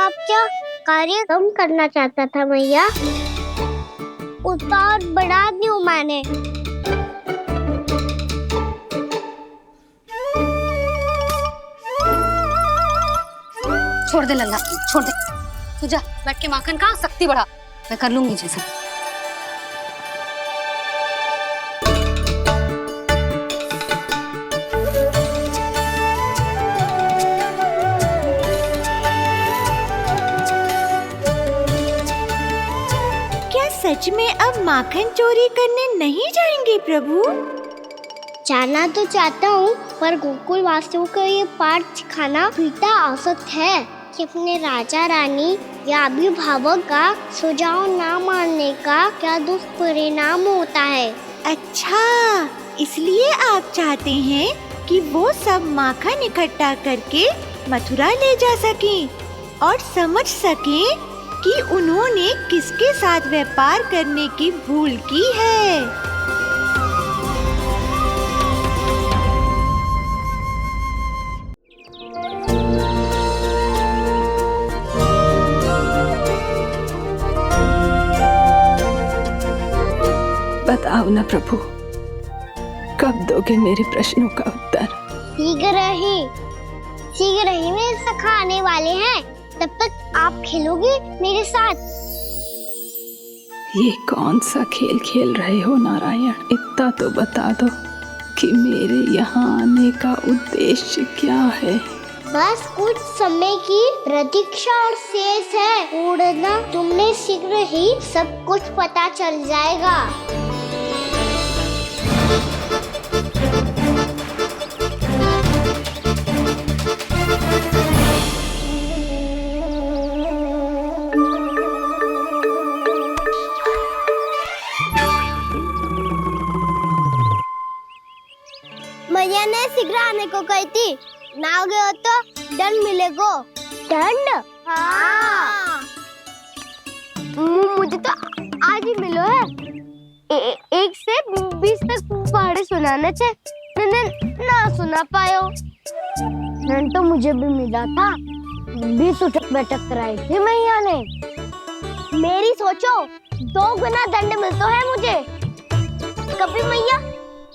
आपका कार्य कम करना चाहता था मैया, उसका और बढ़ा दूं मैंने। छोड़ दे लल्ला, छोड़ दे। तू जा बैठ के माखन खा, शक्ति बढ़ा, मैं कर लूंगी जैसा। क्या सच में अब माखन चोरी करने नहीं जाएंगे प्रभु? जाना तो चाहता हूँ, पर गोकुल वासियों को ये पाठ सिखाना पिता औसत है कि अपने राजा रानी या अभिभावक का सुझाव ना मानने का क्या दुष्परिणाम होता है। अच्छा, इसलिए आप चाहते हैं कि वो सब माखन इकट्ठा करके मथुरा ले जा सकें और समझ सकें कि उन्होंने किसके साथ व्यापार करने की भूल की है। बताओ ना प्रभु, कब दोगे मेरे प्रश्नों का उत्तर? शीघ्र ही मेरे सखा आने वाले हैं, तब तक आप खेलोगे मेरे साथ। ये कौन सा खेल खेल रहे हो नारायण? इतना तो बता दो कि मेरे यहाँ आने का उद्देश्य क्या है? बस कुछ समय की प्रतीक्षा और शेष है। उड़ना तुमने शीघ्र ही सब कुछ पता चल जाएगा। मैया ने शीघ्र आने को कही थी, ना हो गए तो दंड मिलेगा। दंड? हाँ। मुझे तो आज ही मिलो है। 1 से 20 तक पहाड़े सुनाने थे, मैंने ना सुना पायो। दंड तो मुझे भी मिला था, 20 उठक बैठक कराई थी मैया ने। मेरी सोचो, 2 गुना दंड मिलता है मुझे। कभी मैया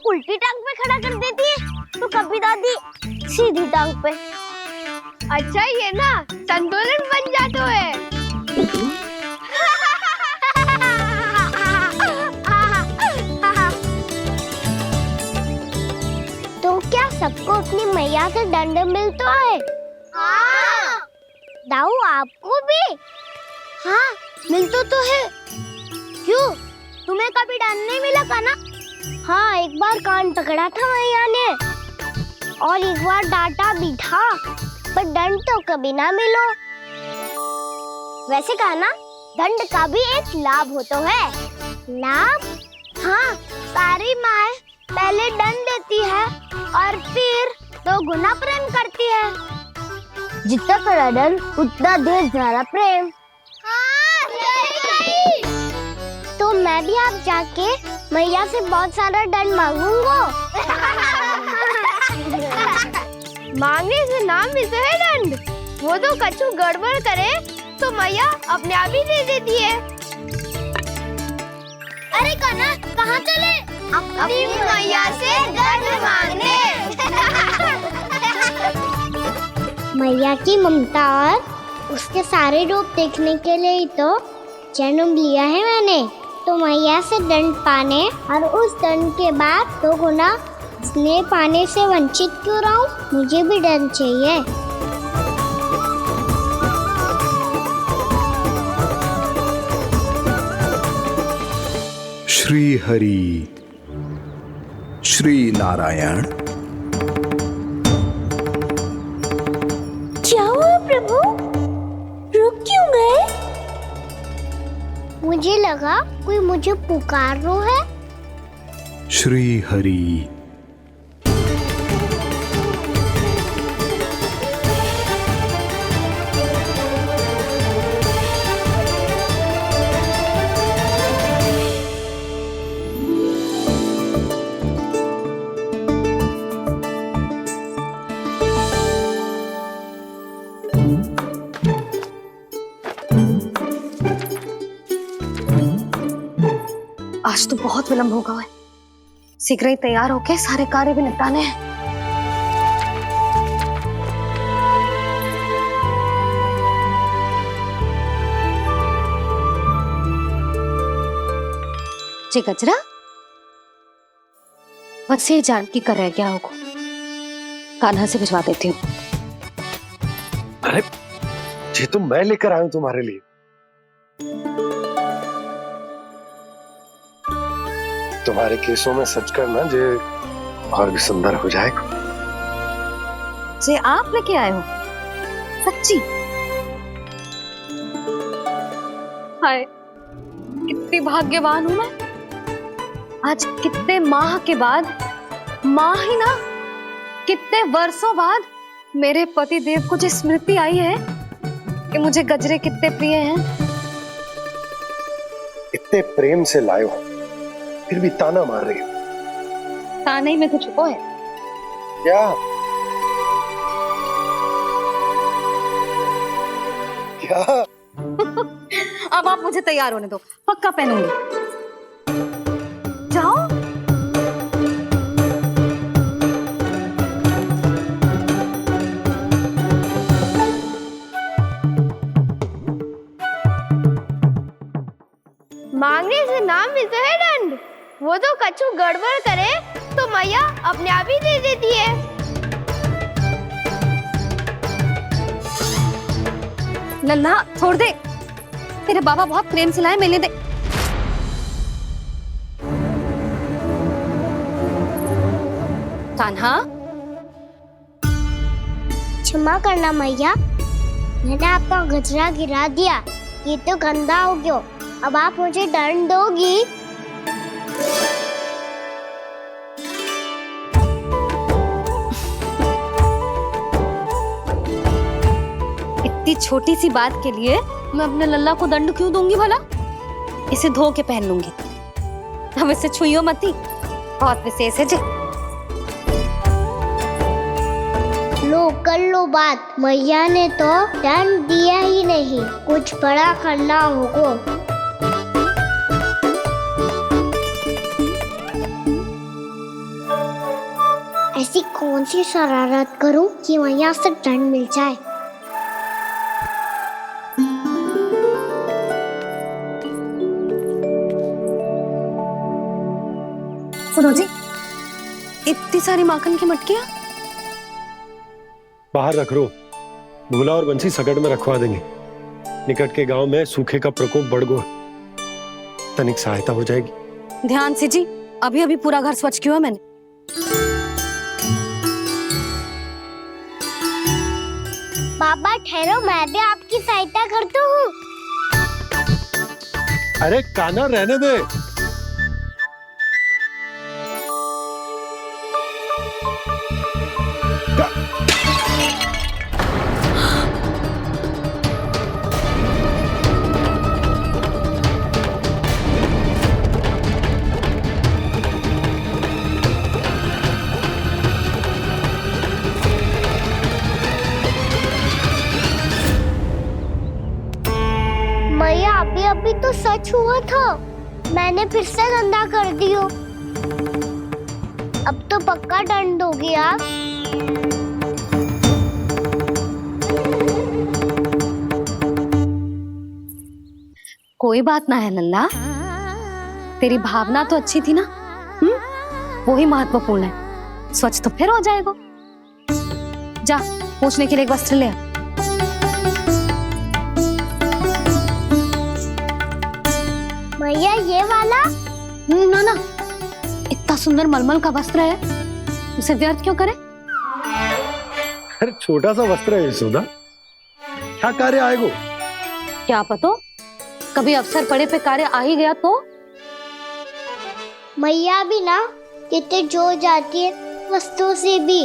उल्टी टांग पे खड़ा कर देती है, तो कभी दादी सीधी टांग पे। अच्छा ये ना संतुलन बन जाता है। तो क्या सबको अपनी मैया से दंड मिलता है? हाँ। दाऊ आपको भी? हाँ मिलता तो है। क्यों, तुम्हें कभी दंड नहीं मिला का ना? हाँ, एक बार कान पकड़ा था मैया ने और एक बार डांटा भी था, पर दंड तो कभी ना मिलो। वैसे कहा ना, दंड का भी एक लाभ होता है। लाभ? हाँ, सारी माँ पहले दंड देती है और फिर 2 गुना प्रेम करती है। जितना बड़ा दंड उतना ढेर सारा प्रेम। हाँ, सही। तो मैं भी आप जाके मैया से बहुत सारा दंड मांगूंगा। मांगने से ना मिलता है दंड, वो तो कछु गड़बड़ करे तो मैया अपने आप ही दे देती है। अरे कना, कहाँ चले? अपनी मैया से दंड मांगने। मैया की ममता और उसके सारे रूप देखने के लिए ही तो जन्म लिया है मैंने। तो मैया से दंड पाने और उस दंड के बाद 2 गुना स्नेह पाने से वंचित क्यों रहूं? मुझे भी दंड चाहिए। श्री हरि, श्री नारायण। क्या हुआ प्रभु? रुक क्यों गए? मुझे लगा कोई मुझे पुकार रहा है। श्री हरि। तो बहुत विलंब होगा है। शीघ्र ही तैयार होके सारे कार्य भी निपटाने हैं। जी गजरा, बस ये जानकी कर रह गया होगा, कान्हा से भिजवा देती हूँ। अरे ये तो मैं लेकर आया हूं तुम्हारे लिए। तुम्हारे केसों में सच करना जे और भी सुंदर हो जाएगा। जे आप लेके आए हो? सच्ची? हाय, कितनी भाग्यवान हूं मैं। आज कितने माह के बाद, माह ही ना, कितने वर्षों बाद मेरे पति देव को जो स्मृति आई है कि मुझे गजरे कितने प्रिय हैं। इतने प्रेम से लाए हो, फिर भी ताना मार रही हो। ताने में कुछ छुपो है क्या? क्या? अब आप मुझे तैयार होने दो, पक्का पहनूंगी। जाओ। मांगने से नाम मिलता है दंड। वो तो कछु गड़बड़ करे तो मैया अपने आप ही दे देती है। नन्हा छोड़ दे, तेरे बाबा बहुत प्रेम से लाए, मिलने दे। कान्हा, क्षमा करना मैया, मैंने आपका गजरा गिरा दिया, ये तो गंदा हो गया। अब आप मुझे दंड दोगी? इतनी छोटी सी बात के लिए मैं अपने लल्ला को दंड क्यों दूंगी भला? इसे धो के पहन लूंगी। अब इसे छुइयो मती, बहुत विशेष है जी। लो कर लो बात, मैया ने तो दंड दिया ही नहीं, कुछ बड़ा करना होगा। ऐसी कौन सी शरारत करूं कि मैया से दंड मिल जाए? सुनो जी, इतनी सारी माखन की मटकियां बाहर रख रो, भूला और बंसी सकट में रखवा देंगे। निकट के गांव में सूखे का प्रकोप बढ़ गया, तनिक सहायता हो जाएगी। ध्यान से जी, अभी अभी पूरा घर स्वच्छ किया मैंने। बाबा ठहरो, मैं भी आपकी सहायता करता हूँ। अरे कान्हा रहने दे। मैया अभी अभी तो सच हुआ था, मैंने फिर से गंदा कर दिया। अब तो पक्का दंड दोगी आप। कोई बात ना है लल्ला, तेरी भावना तो अच्छी थी ना, वो ही महत्वपूर्ण है। स्वच्छ तो फिर हो जाएगा। जा, पूछने के लिए एक वस्त्र ले आ। भैया ये वाला? ना ना, इतना सुंदर मलमल का वस्त्र है, उसे व्यर्थ क्यों करे? अरे छोटा सा वस्त्र है यशोदा, क्या कार्य आएगा? क्या पता, कभी अवसर पड़े पे कार्य आ ही गया तो? मैया भी ना कितने जो जाती है वस्तुओं से भी।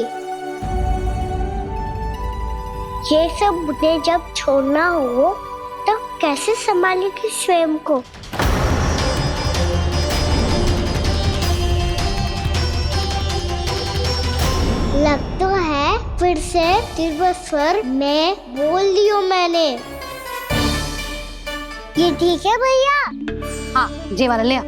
ये सब मुझे जब छोड़ना हो तो कैसे संभालेगी स्वयं को? लग तो है फिर से तिरस्वर में बोल दियो मैंने। ये ठीक है भैया? हाँ, ये वाला ले आ।